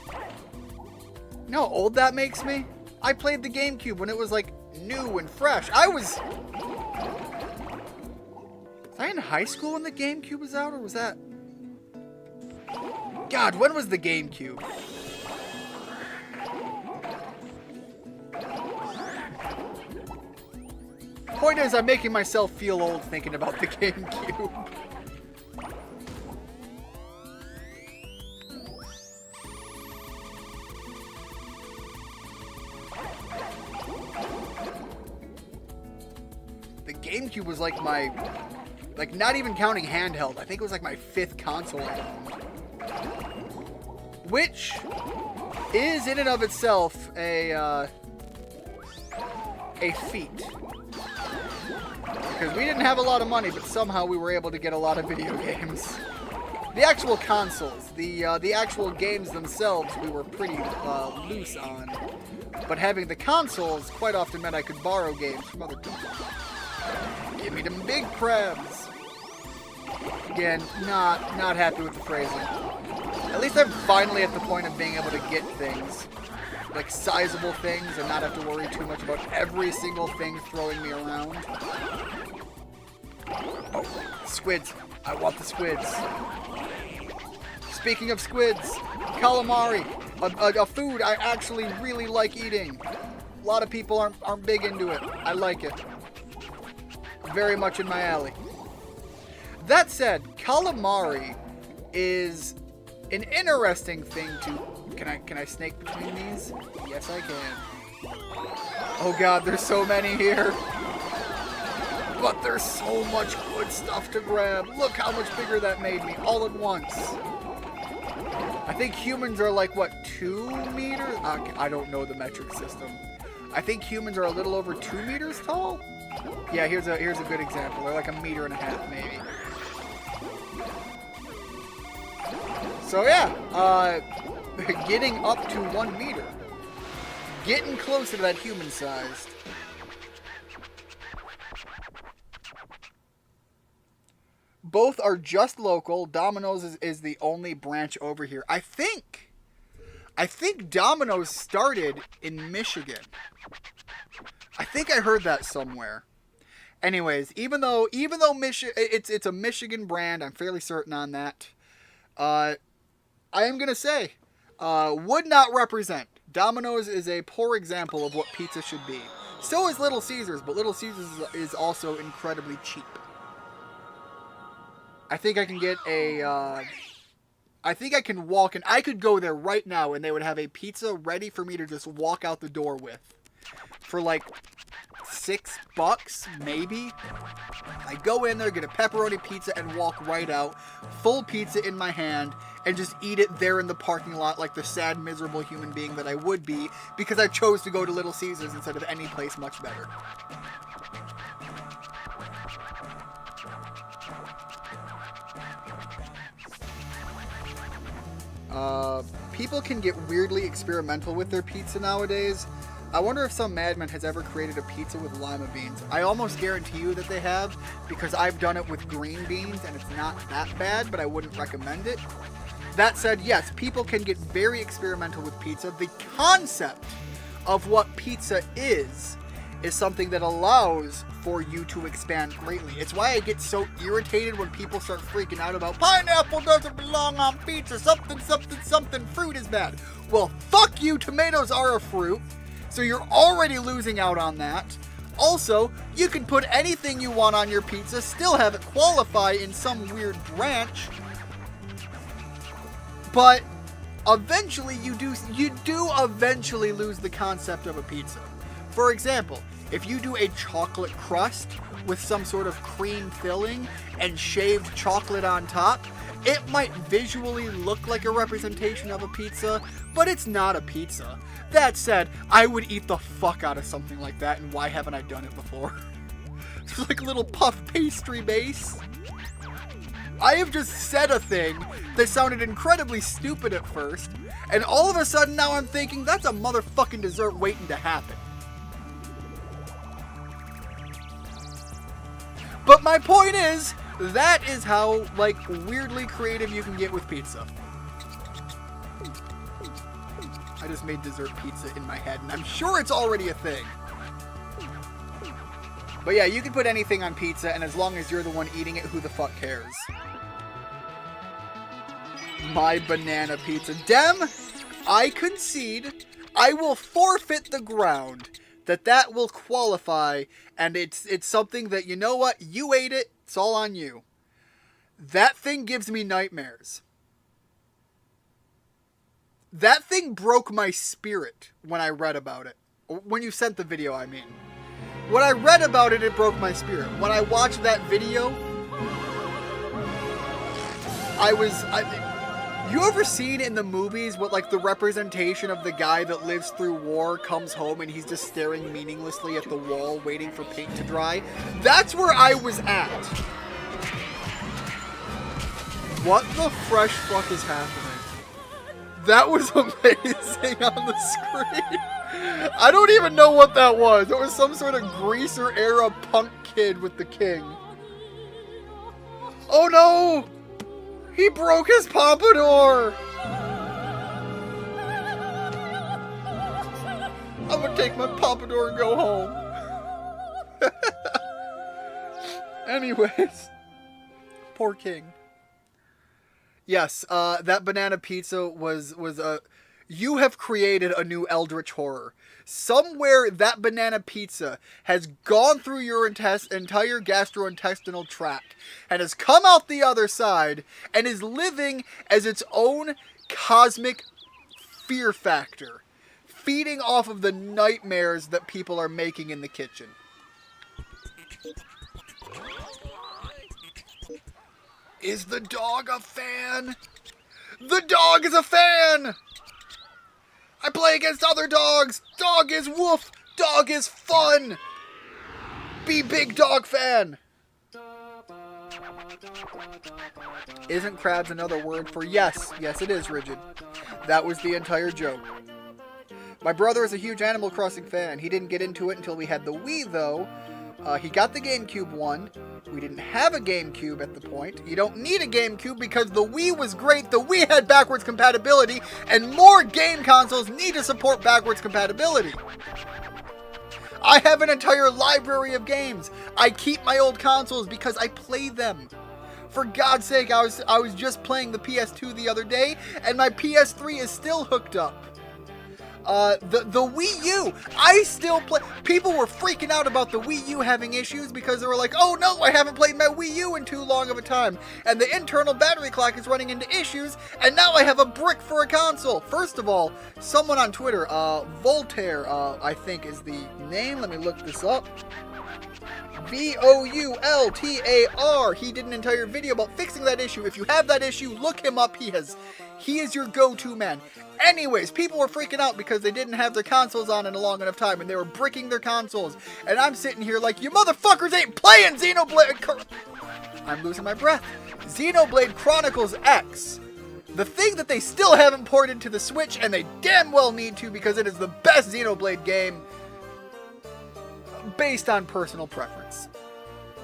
You know how old that makes me? I played the GameCube when it was, like, new and fresh. Was I in high school when the GameCube was out, or was that... God, when was the GameCube? Point is, I'm making myself feel old thinking about the GameCube. The GameCube was like my... Like, not even counting handheld, I think it was like my 5th console I owned. Which is, in and of itself, a feat. Because we didn't have a lot of money, but somehow we were able to get a lot of video games. The actual consoles, the actual games themselves, we were pretty loose on. But having the consoles quite often meant I could borrow games from other people. Give me them big crabs. Again, not happy with the phrasing. At least I'm finally at the point of being able to get things. Like sizable things and not have to worry too much about every single thing throwing me around. Oh, squids. I want the squids. Speaking of squids, calamari. A food I actually really like eating. A lot of people aren't big into it. I like it. Very much in my alley. That said, calamari is An interesting thing to... Can I snake between these? Yes, I can. Oh god, there's so many here. But there's so much good stuff to grab. Look how much bigger that made me all at once. I think humans are like, what, 2 meters? I don't know the metric system. I think humans are a little over 2 meters tall. Yeah, here's a good example. They're like 1.5 meters, maybe. So yeah, getting up to 1 meter. Getting closer to that human-sized. Both are just local. Domino's is the only branch over here. I think Domino's started in Michigan. I think I heard that somewhere. Anyways, even though it's a Michigan brand, I'm fairly certain on that. I am gonna say, would not represent. Domino's is a poor example of what pizza should be. So is Little Caesars, but Little Caesars is also incredibly cheap. I think I can get a, I think I can walk, and I could go there right now, and they would have a pizza ready for me to just walk out the door with. For like $6, maybe. I go in there, get a pepperoni pizza, and walk right out. Full pizza in my hand, and just eat it there in the parking lot like the sad, miserable human being that I would be, because I chose to go to Little Caesars instead of any place much better. People can get weirdly experimental with their pizza nowadays. I wonder if some madman has ever created a pizza with lima beans. I almost guarantee you that they have, because I've done it with green beans and it's not that bad, but I wouldn't recommend it. That said, yes, people can get very experimental with pizza. The concept of what pizza is something that allows for you to expand greatly. It's why I get so irritated when people start freaking out about pineapple doesn't belong on pizza, something, fruit is bad. Well, fuck you, tomatoes are a fruit, so you're already losing out on that. Also, you can put anything you want on your pizza, still have it qualify in some weird branch, but eventually you do eventually lose the concept of a pizza. For example, if you do a chocolate crust with some sort of cream filling and shaved chocolate on top, it might visually look like a representation of a pizza, but it's not a pizza. That said, I would eat the fuck out of something like that, and why haven't I done it before? It's like a little puff pastry base. I have just said a thing that sounded incredibly stupid at first, and all of a sudden now I'm thinking that's a motherfucking dessert waiting to happen. But my point is, that is how, like, weirdly creative you can get with pizza. I just made dessert pizza in my head, and I'm sure it's already a thing. But yeah, you can put anything on pizza, and as long as you're the one eating it, who the fuck cares? My banana pizza. Dem, I concede. I will forfeit the ground that will qualify, and it's something that, you know what, you ate it, it's all on you. That thing gives me nightmares. That thing broke my spirit when I read about it. When you sent the video, I mean. When I read about it, it broke my spirit. When I watched that video, you ever seen in the movies what, like, the representation of the guy that lives through war comes home and he's just staring meaninglessly at the wall waiting for paint to dry? That's where I was at. What the fresh fuck is happening? That was amazing on the screen. I don't even know what that was. It was some sort of greaser era punk kid with the king. Oh no! He broke his pompadour! I'm gonna take my pompadour and go home. Anyways. Poor king. Yes, that banana pizza was you have created a new eldritch horror. Somewhere that banana pizza has gone through your entire gastrointestinal tract and has come out the other side and is living as its own cosmic fear factor, feeding off of the nightmares that people are making in the kitchen. Is the dog a fan? The dog is a fan! I play against other dogs! Dog is woof! Dog is fun! Be big dog fan! Isn't crabs another word for yes? Yes, it is, Rigid. That was the entire joke. My brother is a huge Animal Crossing fan. He didn't get into it until we had the Wii, though. He got the GameCube one. We didn't have a GameCube at the point. You don't need a GameCube because the Wii was great. The Wii had backwards compatibility, and more game consoles need to support backwards compatibility. I have an entire library of games. I keep my old consoles because I play them. For God's sake, I was just playing the PS2 the other day, and my PS3 is still hooked up. The Wii U, I still play. People were freaking out about the Wii U having issues because they were like, oh no, I haven't played my Wii U in too long of a time. And the internal battery clock is running into issues, and now I have a brick for a console. First of all, someone on Twitter, Voltaire, I think is the name. Let me look this up. Voultar. He did an entire video about fixing that issue. If you have that issue, look him up. He is your go-to man. Anyways, people were freaking out because they didn't have their consoles on in a long enough time, and they were bricking their consoles. And I'm sitting here like, you motherfuckers ain't playing Xenoblade. I'm losing my breath. Xenoblade Chronicles X. The thing that they still haven't ported to the Switch, and they damn well need to because it is the best Xenoblade game based on personal preference.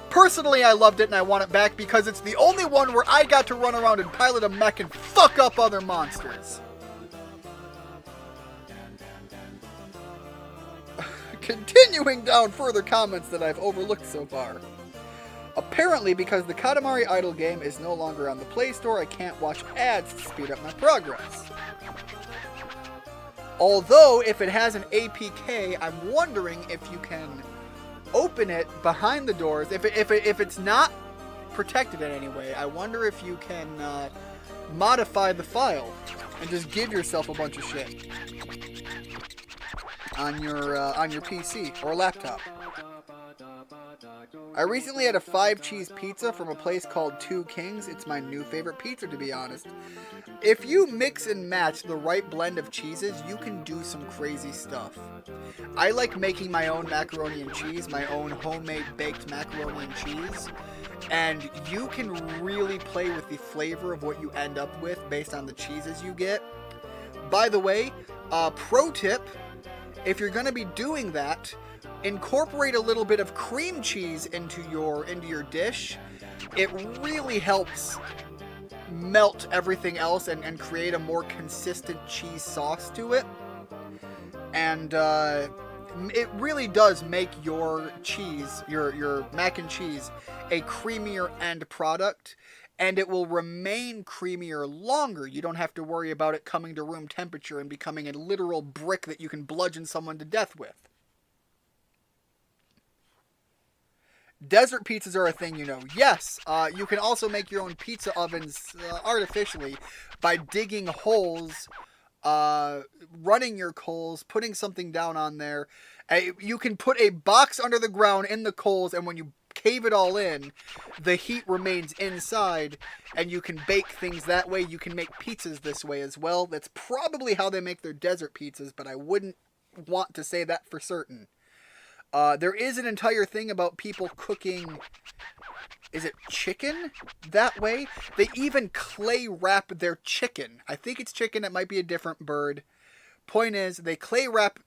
Personally, I loved it and I want it back because it's the only one where I got to run around and pilot a mech and fuck up other monsters. Continuing down further comments that I've overlooked so far. Apparently, because the Katamari idle game is no longer on the Play Store, I can't watch ads to speed up my progress. Although, if it has an APK, I'm wondering if you can open it behind the doors. If it's not protected in any way, I wonder if you can modify the file and just give yourself a bunch of shit on your PC or laptop. I recently had a 5-cheese pizza from a place called Two Kings. It's my new favorite pizza, to be honest. If you mix and match the right blend of cheeses, you can do some crazy stuff. I like making my own macaroni and cheese, my own homemade baked macaroni and cheese, and you can really play with the flavor of what you end up with based on the cheeses you get. By the way, pro tip, if you're going to be doing that, incorporate a little bit of cream cheese into your dish. It really helps melt everything else and create a more consistent cheese sauce to it. And it really does make your cheese, your mac and cheese, a creamier end product. And it will remain creamier longer. You don't have to worry about it coming to room temperature and becoming a literal brick that you can bludgeon someone to death with. Desert pizzas are a thing, you know. Yes, you can also make your own pizza ovens artificially by digging holes, running your coals, putting something down on there. You can put a box under the ground in the coals, and when you cave it all in, the heat remains inside, and you can bake things that way. You can make pizzas this way as well. That's probably how they make their desert pizzas, but I wouldn't want to say that for certain. There is an entire thing about people cooking, is it chicken that way? They even clay wrap their chicken. I think it's chicken, it might be a different bird. Point is, they clay wrap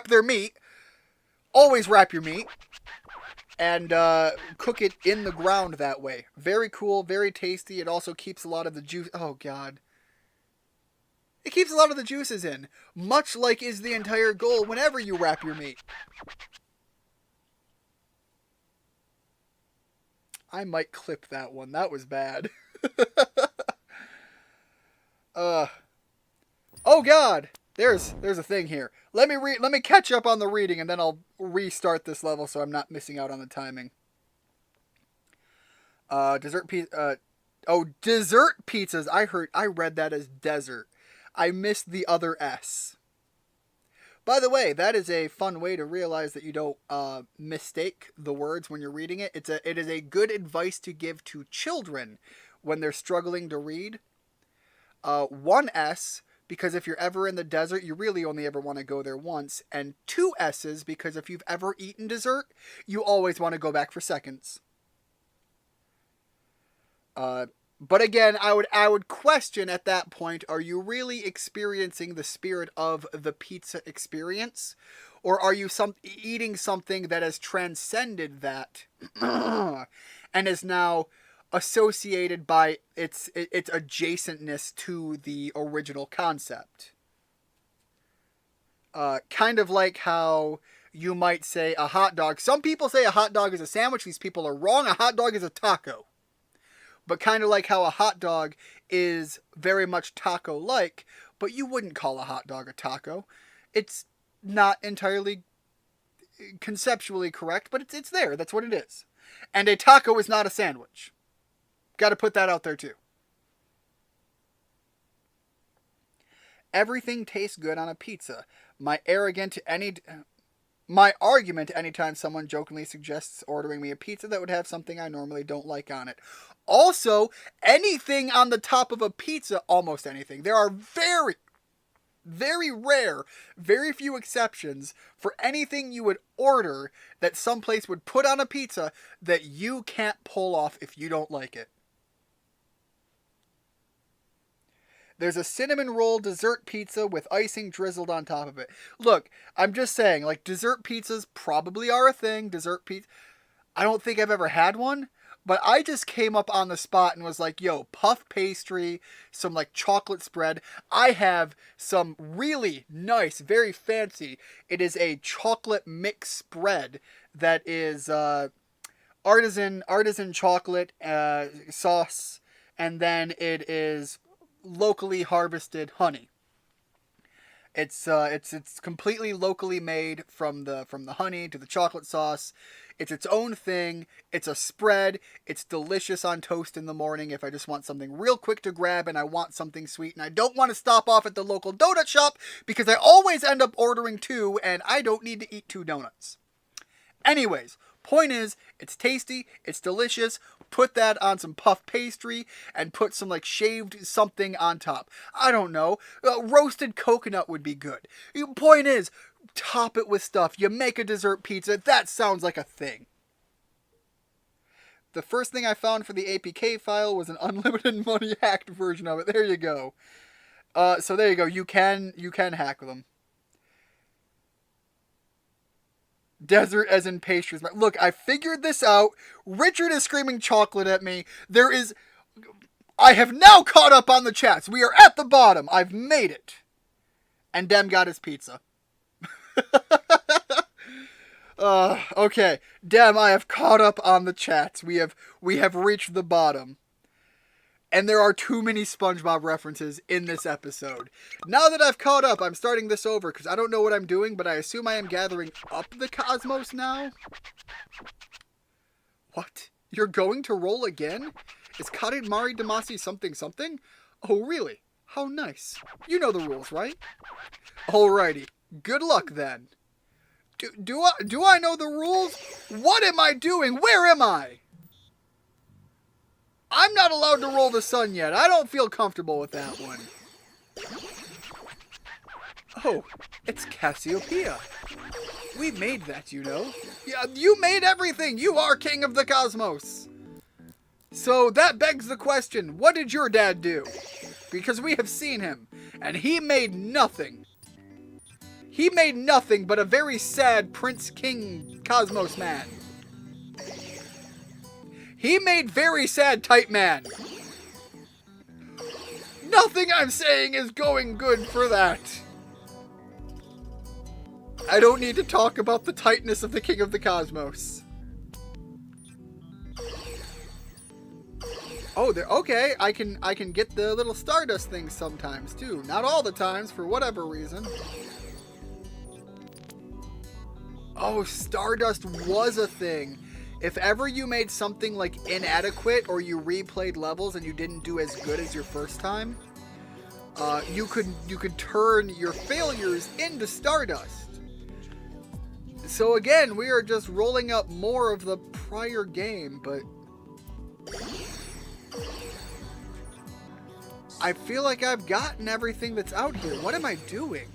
their meat. Always wrap your meat. And cook it in the ground that way. Very cool, very tasty. It also keeps a lot of the juice. Oh, God. It keeps a lot of the juices in. Much like is the entire goal whenever you wrap your meat. I might clip that one. That was bad. Oh God! There's a thing here. Let me catch up on the reading, and then I'll restart this level so I'm not missing out on the timing. Dessert pizza. Dessert pizzas. I read that as desert. I missed the other S. By the way, that is a fun way to realize that you don't mistake the words when you're reading it. It is a good advice to give to children when they're struggling to read. One S, because if you're ever in the desert, you really only ever want to go there once. And two S's, because if you've ever eaten dessert, you always want to go back for seconds. But again, I would question at that point, are you really experiencing the spirit of the pizza experience? Or are you eating something that has transcended that and is now associated by its adjacentness to the original concept? Kind of like how you might say a hot dog. Some people say a hot dog is a sandwich. These people are wrong. A hot dog is a taco. But kind of like how a hot dog is very much taco-like, but you wouldn't call a hot dog a taco. It's not entirely conceptually correct, but it's there. That's what it is. And a taco is not a sandwich. Got to put that out there too. Everything tastes good on a pizza. My argument anytime someone jokingly suggests ordering me a pizza that would have something I normally don't like on it. Also, anything on the top of a pizza, almost anything. There are very, very rare, very few exceptions for anything you would order that someplace would put on a pizza that you can't pull off if you don't like it. There's a cinnamon roll dessert pizza with icing drizzled on top of it. Look, I'm just saying, like, dessert pizzas probably are a thing. Dessert pizza. I don't think I've ever had one, but I just came up on the spot and was like, yo, puff pastry, some, like, chocolate spread. I have some really nice, very fancy. It is a chocolate mix spread that is artisan chocolate sauce, and then it is locally harvested honey. It's completely locally made from the honey to the chocolate sauce. It's its own thing. It's a spread. It's delicious on toast in the morning if I just want something real quick to grab and I want something sweet and I don't want to stop off at the local donut shop because I always end up ordering two and I don't need to eat 2 donuts. Anyways, point is, it's tasty, it's delicious. Put that on some puff pastry and put some like shaved something on top. I don't know. Roasted coconut would be good. Point is, top it with stuff. You make a dessert pizza. That sounds like a thing. The first thing I found for the APK file was an unlimited money hacked version of it. There you go. So there you go. You can hack them. Desert as in pastries. Look, I figured this out. Richard is screaming chocolate at me. I have now caught up on the chats. We are at the bottom. I've made it. And Dem got his pizza. Okay. Dem, I have caught up on the chats. We have reached the bottom. And there are too many SpongeBob references in this episode. Now that I've caught up, I'm starting this over because I don't know what I'm doing, but I assume I am gathering up the cosmos now? What? You're going to roll again? Is Katamari Damacy something something? Oh, really? How nice. You know the rules, right? Alrighty. Good luck, then. Do I know the rules? What am I doing? Where am I? I'm not allowed to roll the sun yet. I don't feel comfortable with that one. Oh, it's Cassiopeia. We made that, you know. Yeah, you made everything. You are king of the cosmos. So that begs the question, what did your dad do? Because we have seen him, and he made nothing. He made nothing but a very sad Prince King Cosmos man. He made very sad Tight Man. Nothing I'm saying is going good for that. I don't need to talk about the tightness of the King of the Cosmos. Oh, there. Okay, I can get the little Stardust things sometimes too. Not all the times, for whatever reason. Oh, Stardust was a thing. If ever you made something like inadequate or you replayed levels and you didn't do as good as your first time, you could turn your failures into Stardust. So again, we are just rolling up more of the prior game, but I feel like I've gotten everything that's out here. What am I doing?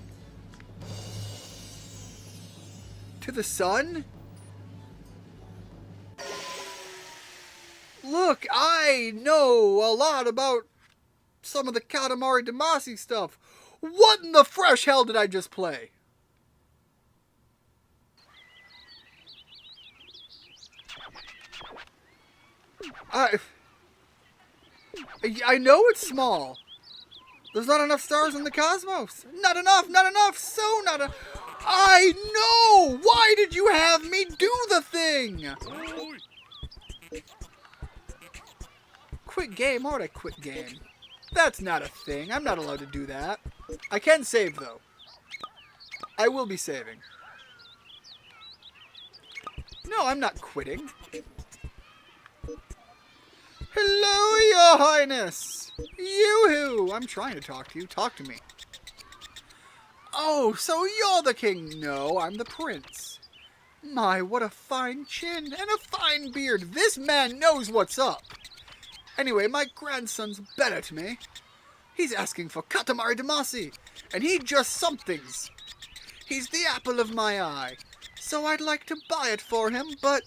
To the sun? Look, I know a lot about some of the Katamari Damacy stuff. What in the fresh hell did I just play? I know it's small. There's not enough stars in the cosmos. Not enough, so not enough. I know! Why did you have me do the thing? Quit game? Why would I quit game? That's not a thing. I'm not allowed to do that. I can save, though. I will be saving. No, I'm not quitting. Hello, Your Highness! Yoo-hoo! I'm trying to talk to you. Talk to me. Oh, so you're the king? No, I'm the prince. My, what a fine chin and a fine beard. This man knows what's up. Anyway, my grandson's better to me. He's asking for Katamari Damacy, and he just somethings. He's the apple of my eye, so I'd like to buy it for him, but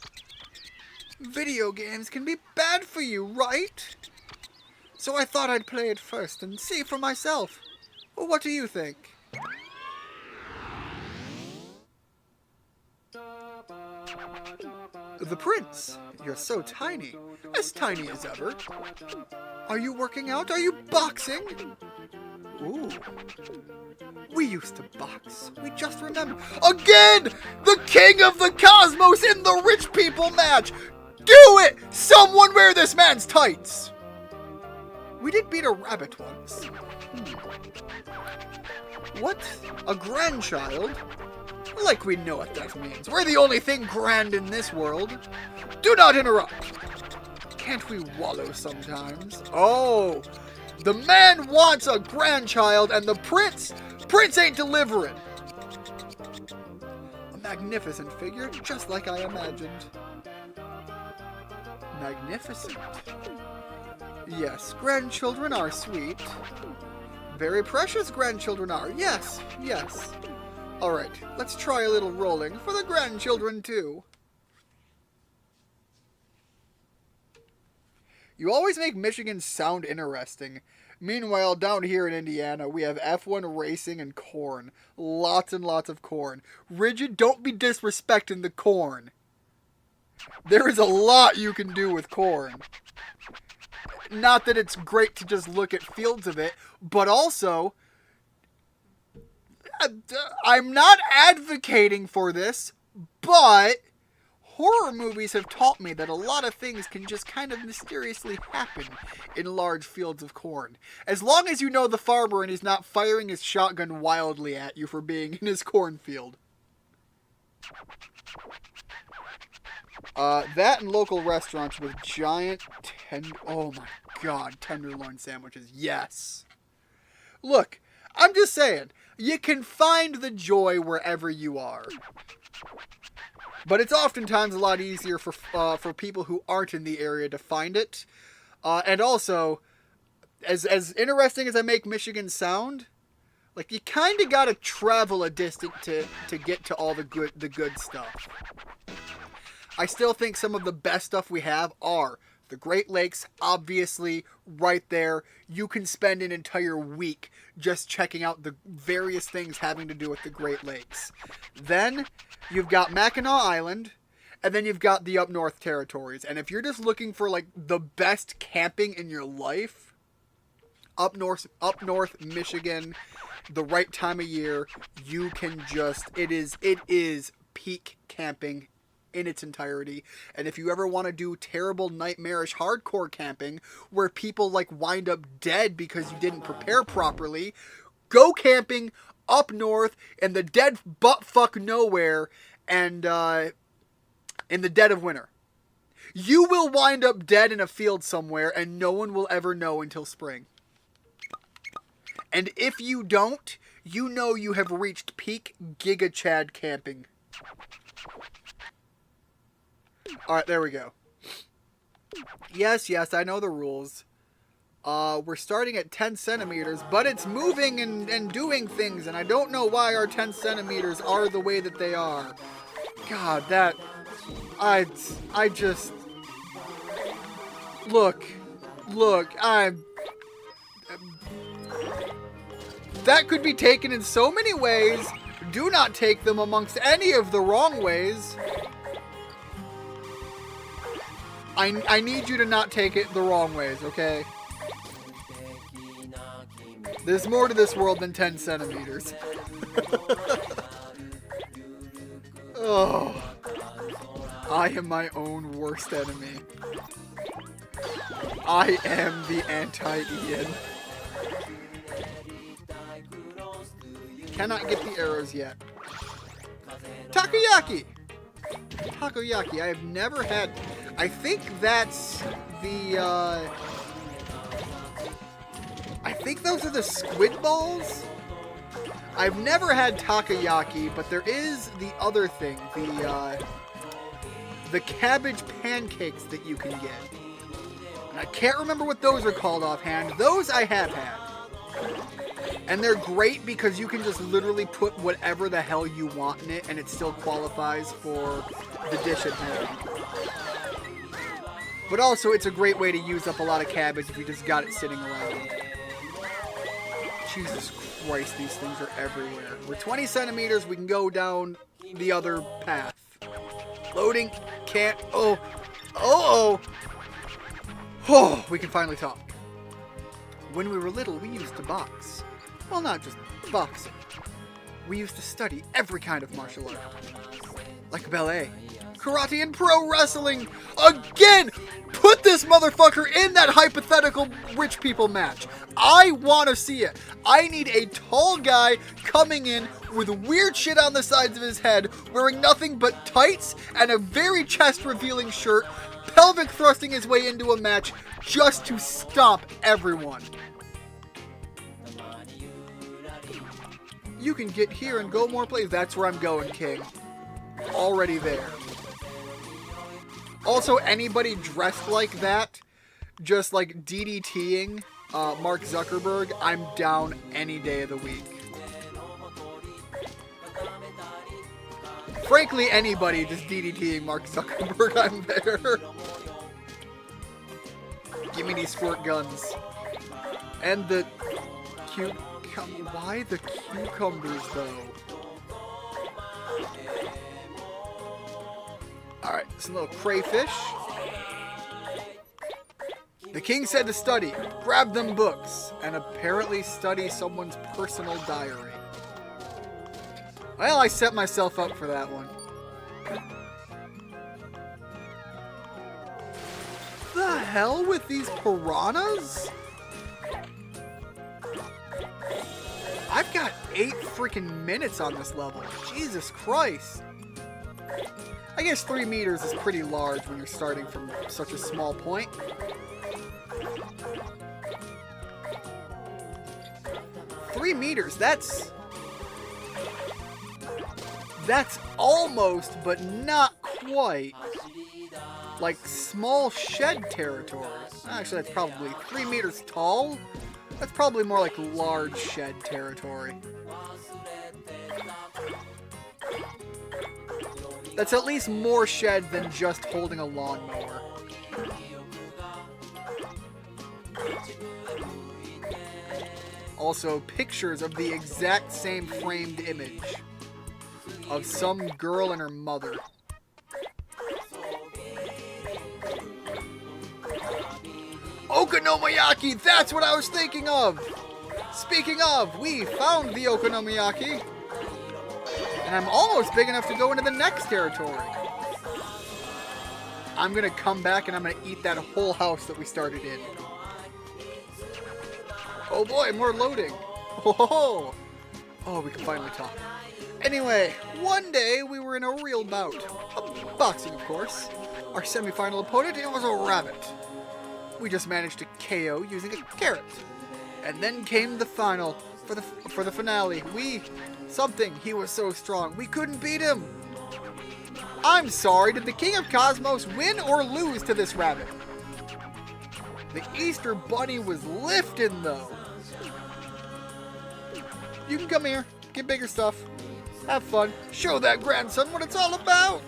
video games can be bad for you, right? So I thought I'd play it first and see for myself. Well, what do you think? The prince, you're so tiny, as tiny as ever. Are you working out? Are you boxing? Ooh. We used to box. We just remember. Again! The king of the cosmos in the rich people match! Do it! Someone wear this man's tights! We did beat a rabbit once. What? A grandchild? Like we know what that means. We're the only thing grand in this world. Do not interrupt. Can't we wallow sometimes? Oh, the man wants a grandchild and the prince ain't delivering. A magnificent figure, just like I imagined. Magnificent. Yes, grandchildren are sweet. Very precious grandchildren are. Yes, yes. Alright, let's try a little rolling for the grandchildren too. You always make Michigan sound interesting. Meanwhile, down here in Indiana, we have F1 racing and corn. Lots and lots of corn. Rigid, don't be disrespecting the corn. There is a lot you can do with corn. Not that it's great to just look at fields of it, but also, I'm not advocating for this, but horror movies have taught me that a lot of things can just kind of mysteriously happen in large fields of corn. As long as you know the farmer and he's not firing his shotgun wildly at you for being in his cornfield. That and local restaurants with giant oh my god, tenderloin sandwiches. Yes. Look, I'm just saying, you can find the joy wherever you are. But it's oftentimes a lot easier for people who aren't in the area to find it. And also, as interesting as I make Michigan sound, like, you kind of gotta travel a distance to get to all the good stuff. I still think some of the best stuff we have are the Great Lakes, obviously, right there. You can spend an entire week just checking out the various things having to do with the Great Lakes. Then, you've got Mackinac Island, and then you've got the up north territories. And if you're just looking for, like, the best camping in your life, up north Michigan, the right time of year, you can just, it is peak camping in its entirety. And if you ever want to do terrible, nightmarish, hardcore camping where people like wind up dead because you didn't prepare properly, go camping up north in the dead buttfuck nowhere and in the dead of winter. You will wind up dead in a field somewhere and no one will ever know until spring. And if you don't, you know you have reached peak Giga Chad camping. Alright, there we go. Yes, I know the rules. We're starting at 10 centimeters, but it's moving and doing things, and I don't know why our 10 centimeters are the way that they are. God, that... I just... Look, that could be taken in so many ways. Do not take them amongst any of the wrong ways. I need you to not take it the wrong ways, okay? There's more to this world than 10 centimeters. Oh. I am my own worst enemy. I am the anti-Ian. Cannot get the arrows yet. Takoyaki! Takoyaki, I have never had... I think that's the, I think those are the squid balls? I've never had takoyaki, but there is the other thing, the cabbage pancakes that you can get. And I can't remember what those are called offhand. Those I have had. And they're great because you can just literally put whatever the hell you want in it and it still qualifies for the dish at hand. But also, it's a great way to use up a lot of cabbage if you just got it sitting around. Jesus Christ, these things are everywhere. With 20 centimeters, we can go down the other path. Loading. Can't. Oh. Oh, we can finally talk. When we were little, we used to box. Well, not just boxing. We used to study every kind of martial art. Like ballet, karate, and pro wrestling. Again! Put this motherfucker in that hypothetical rich people match. I want to see it. I need a tall guy coming in with weird shit on the sides of his head, wearing nothing but tights and a very chest-revealing shirt, pelvic thrusting his way into a match just to stomp everyone. You can get here and go more places. That's where I'm going, King. Already there. Also, anybody dressed like that, just like DDTing Mark Zuckerberg, I'm down any day of the week. Frankly, anybody just DDTing Mark Zuckerberg, I'm there. Give me these squirt guns. And the why the cucumbers, though? Alright, some little crayfish. The king said to study. Grab them books. And apparently study someone's personal diary. Well, I set myself up for that one. The hell with these piranhas? I've got 8 freaking minutes on this level. Jesus Christ. I guess 3 meters is pretty large when you're starting from such a small point. $3 that's almost, but not quite, like small shed territory. Actually, that's probably 3 meters tall. That's probably more like large shed territory. That's at least more shed than just holding a lawnmower. Also, pictures of the exact same framed image of some girl and her mother. Okonomiyaki! That's what I was thinking of! Speaking of, we found the okonomiyaki. And I'm almost big enough to go into the next territory. I'm gonna come back and I'm gonna eat that whole house that we started in. Oh boy, more loading. Oh, we can finally talk. Anyway, one day we were in a real bout. Boxing, of course. Our semi-final opponent, it was a rabbit. We just managed to KO using a carrot. And then came the final, for the finale. He was so strong, we couldn't beat him. I'm sorry, did the King of Cosmos win or lose to this rabbit? The Easter Bunny was lifting, though. You can come here, get bigger stuff, have fun, show that grandson what it's all about.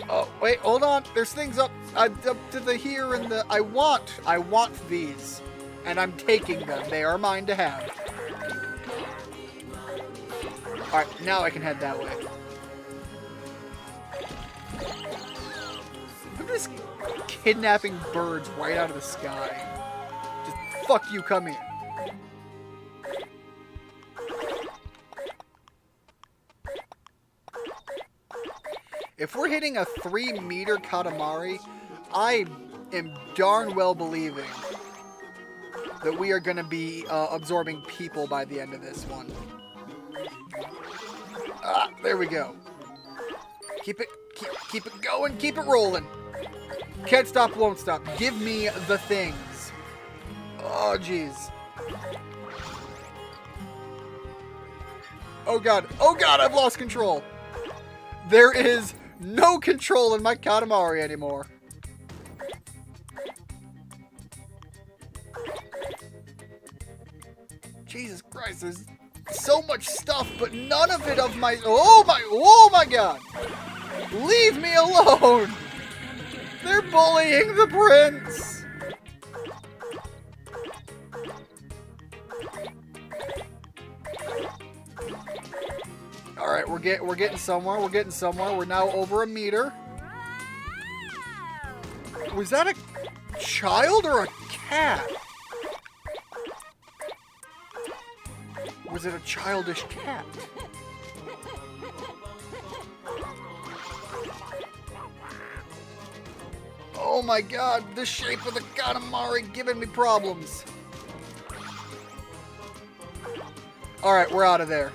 Oh, wait, hold on, there's things up to the here and the, I want these. And I'm taking them. They are mine to have. Alright, now I can head that way. I'm just kidnapping birds right out of the sky. Just fuck you, come here. If we're hitting a 3-meter Katamari, I am darn well believing that we are going to be absorbing people by the end of this one. There we go. Keep it going, keep it rolling. Can't stop, won't stop. Give me the things. Oh, jeez. Oh god, I've lost control. There is no control in my Katamari anymore. Jesus Christ, there's so much stuff, but none of it of my... Oh my god! Leave me alone! They're bullying the prince! Alright, we're getting somewhere, We're now over a meter. Was that a child or a cat? Was it a childish cat? Oh my god, the shape of the Katamari giving me problems. Alright, we're out of there.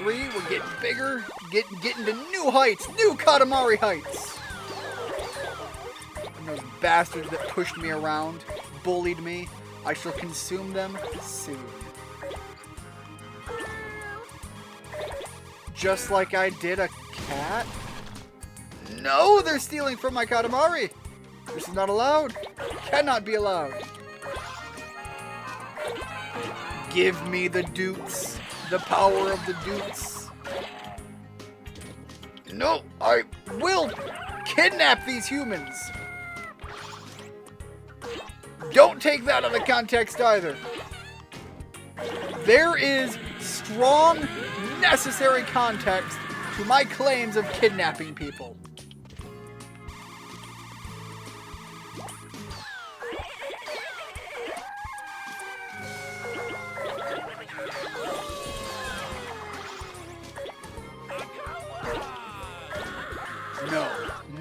We're getting bigger, getting to new heights, new Katamari heights. Those bastards that pushed me around, bullied me, I shall consume them soon. Just like I did a cat? No, they're stealing from my Katamari! This is not allowed. Cannot be allowed. Give me the dukes. The power of the dukes. No, I will kidnap these humans. Don't take that out of context either. There is strong, necessary context to my claims of kidnapping people.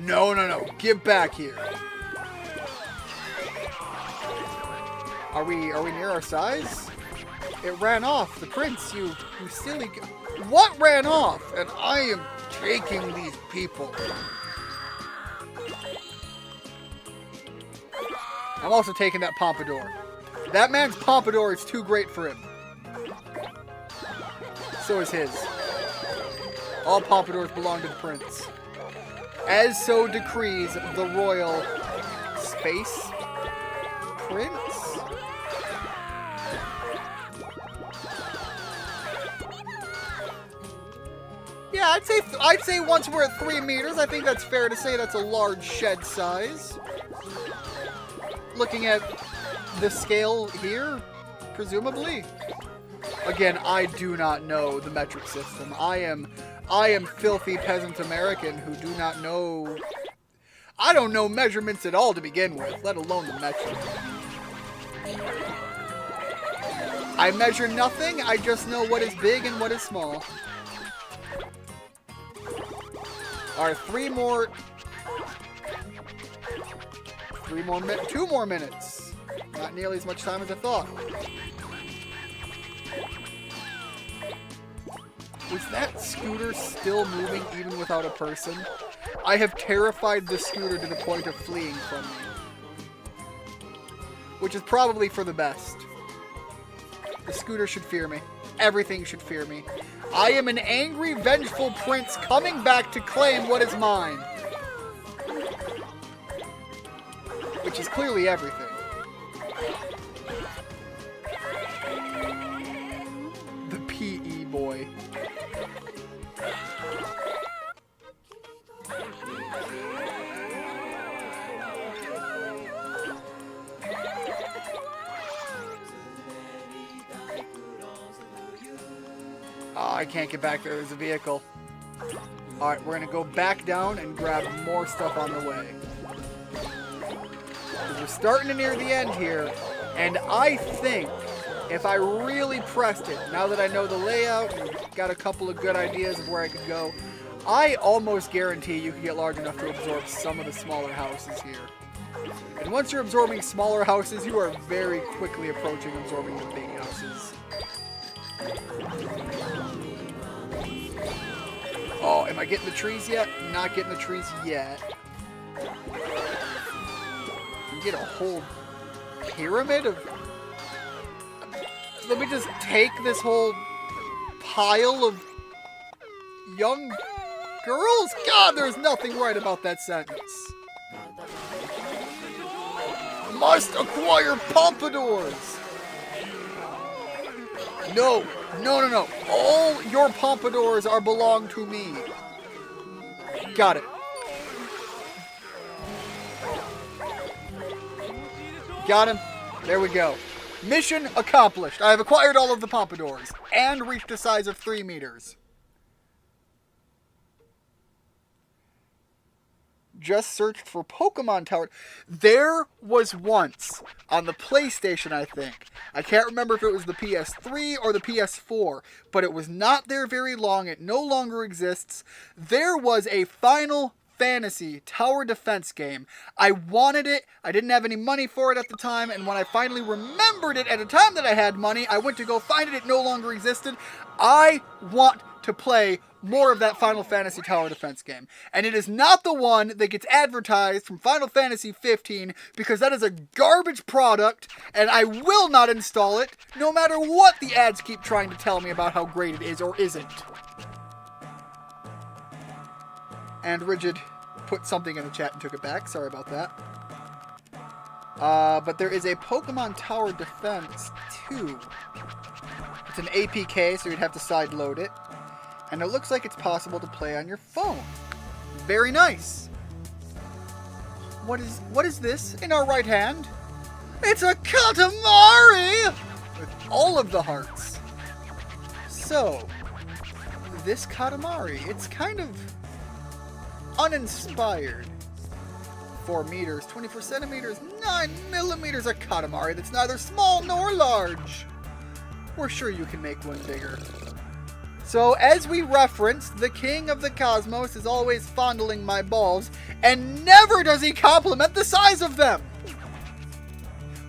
No. Get back here. Are we near our size? It ran off. The prince, you silly... What ran off? And I am taking these people. I'm also taking that pompadour. That man's pompadour is too great for him. So is his. All pompadours belong to the prince. As so decrees the royal space prince? Yeah, I'd say once we're at 3 meters, I think that's fair to say that's a large shed size. Looking at the scale here, presumably. Again, I do not know the metric system. I am filthy peasant American who do not know... I don't know measurements at all to begin with, let alone the metric. I measure nothing, I just know what is big and what is small. Alright, 2 more minutes. Not nearly as much time as I thought. Was that scooter still moving even without a person? I have terrified the scooter to the point of fleeing from me. Which is probably for the best. The scooter should fear me. Everything should fear me. I am an angry, vengeful prince coming back to claim what is mine. Which is clearly everything. The PE boy. Oh, I can't get back there. There's a vehicle. Alright, we're going to go back down and grab more stuff on the way. We're starting to near the end here, and I think if I really pressed it, now that I know the layout and got a couple of good ideas of where I could go, I almost guarantee you can get large enough to absorb some of the smaller houses here. And once you're absorbing smaller houses, you are very quickly approaching absorbing the big houses. Oh, am I getting the trees yet? Not getting the trees yet. You get a whole pyramid of... Let me just take this whole pile of young girls? God, there's nothing right about that sentence. Must acquire pompadours. No. All your pompadours belong to me. Got it. Got him. There we go. Mission accomplished. I have acquired all of the pompadours and reached a size of 3 meters. Just searched for Pokemon Tower. There was once on the PlayStation, I think. I can't remember if it was the PS3 or the PS4, but it was not there very long. It no longer exists. There was a Final Fantasy tower defense game. I wanted it. I didn't have any money for it at the time, and when I finally remembered it at a time that I had money, I went to go find it. It no longer existed. I want to play more of that Final Fantasy tower defense game. And it is not the one that gets advertised from Final Fantasy 15, because that is a garbage product, and I will not install it, no matter what the ads keep trying to tell me about how great it is or isn't. And Rigid put something in the chat and took it back. Sorry about that. But there is a Pokemon Tower Defense 2. It's an APK, so you'd have to sideload it. And it looks like it's possible to play on your phone. Very nice. What is this in our right hand? It's a Katamari! With all of the hearts. So, this Katamari, it's kind of uninspired. 4 meters, 24 centimeters, 9 millimeters, a Katamari that's neither small nor large. We're sure you can make one bigger. So, as we referenced, the king of the cosmos is always fondling my balls, and never does he compliment the size of them!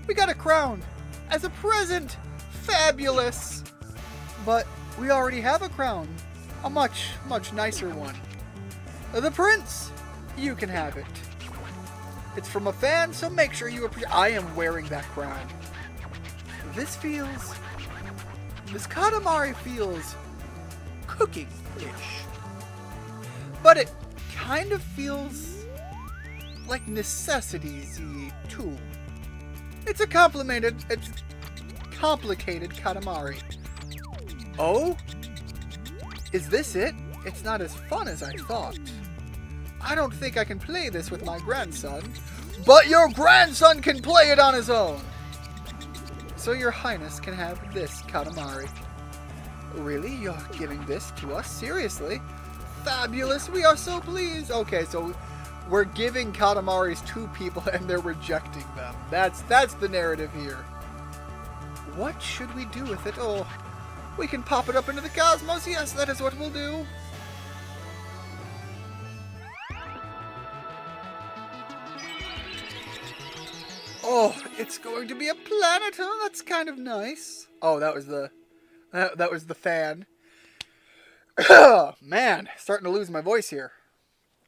We got a crown as a present! Fabulous! But we already have a crown. A much, much nicer one. The prince! You can have it. It's from a fan, so make sure you appreciate... I am wearing that crown. This Katamari feels cooking-ish. But it kind of feels like necessities-y, too. It's a complicated Katamari. Oh? Is this it? It's not as fun as I thought. I don't think I can play this with my grandson. But your grandson can play it on his own! So your highness can have this Katamari. Really? You're giving this to us? Seriously? Fabulous! We are so pleased! Okay, so we're giving Katamaris to people and they're rejecting them. That's the narrative here. What should we do with it? Oh, we can pop it up into the cosmos. Yes, that is what we'll do. Oh, it's going to be a planet, huh? That's kind of nice. Oh, that was the fan. Man, starting to lose my voice here.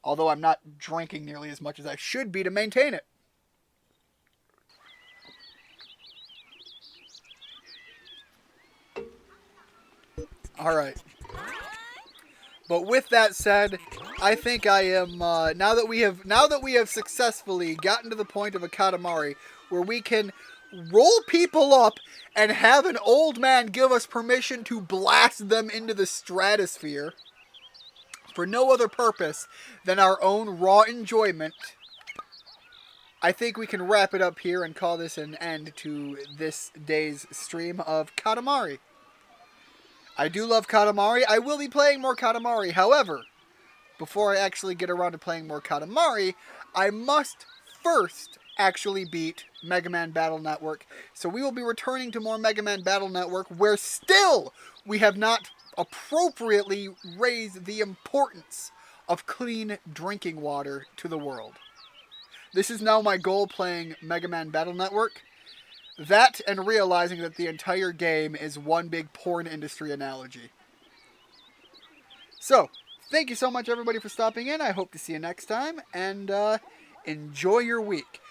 Although I'm not drinking nearly as much as I should be to maintain it. All right. But with that said, I think I am now that we have successfully gotten to the point of a Katamari where we can roll people up and have an old man give us permission to blast them into the stratosphere for no other purpose than our own raw enjoyment. I think we can wrap it up here and call this an end to this day's stream of Katamari. I do love Katamari. I will be playing more Katamari. However, before I actually get around to playing more Katamari, I must first actually beat Mega Man Battle Network. So we will be returning to more Mega Man Battle Network, where still we have not appropriately raised the importance of clean drinking water to the world. This is now my goal playing Mega Man Battle Network. That and realizing that the entire game is one big porn industry analogy. So, thank you so much everybody for stopping in. I hope to see you next time, and enjoy your week.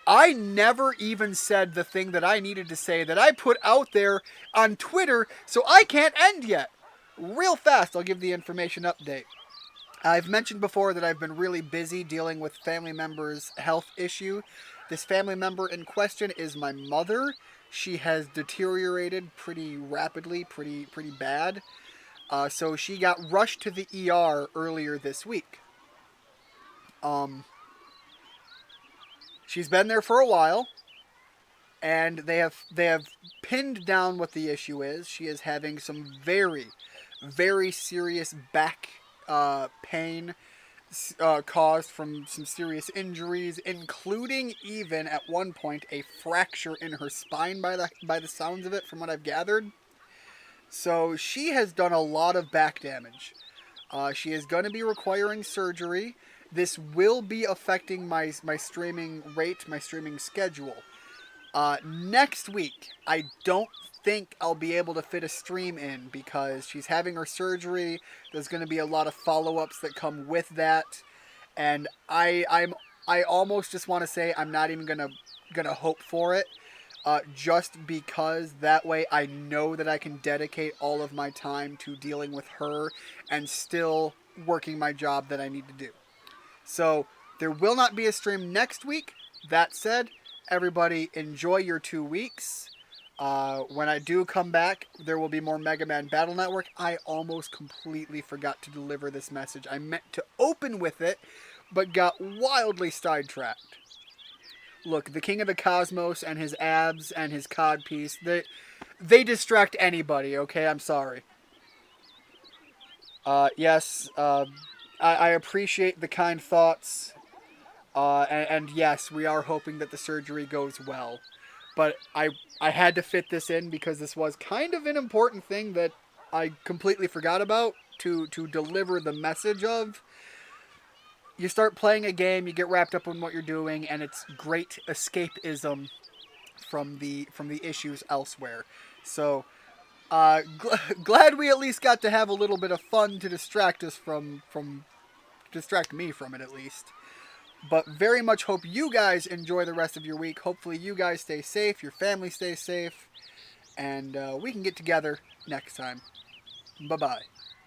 I never even said the thing that I needed to say that I put out there on Twitter, so I can't end yet. Real fast, I'll give the information update. I've mentioned before that I've been really busy dealing with family members' health issue. This family member in question is my mother. She has deteriorated pretty rapidly, pretty bad. So she got rushed to the ER earlier this week. She's been there for a while, and they have pinned down what the issue is. She is having some very, very serious back pain caused from some serious injuries, including even at one point a fracture in her spine by the sounds of it, from what I've gathered. So she has done a lot of back damage. She is going to be requiring surgery. This will be affecting my streaming rate, my streaming schedule. Next week, I don't think I'll be able to fit a stream in because she's having her surgery. There's going to be a lot of follow-ups that come with that, and I almost just want to say I'm not even gonna hope for it, just because that way I know that I can dedicate all of my time to dealing with her and still working my job that I need to do. So there will not be a stream next week. That said, everybody enjoy your 2 weeks. When I do come back, there will be more Mega Man Battle Network. I almost completely forgot to deliver this message. I meant to open with it, but got wildly sidetracked. Look, the King of the Cosmos and his abs and his codpiece, they distract anybody, okay? I'm sorry. Yes, I appreciate the kind thoughts. And yes, we are hoping that the surgery goes well. But I had to fit this in because this was kind of an important thing that I completely forgot about to deliver the message of. You start playing a game, you get wrapped up in what you're doing, and it's great escapism from the issues elsewhere. So, glad we at least got to have a little bit of fun to distract us distract me from it at least. But very much hope you guys enjoy the rest of your week. Hopefully you guys stay safe, your family stays safe, and we can get together next time. Bye-bye.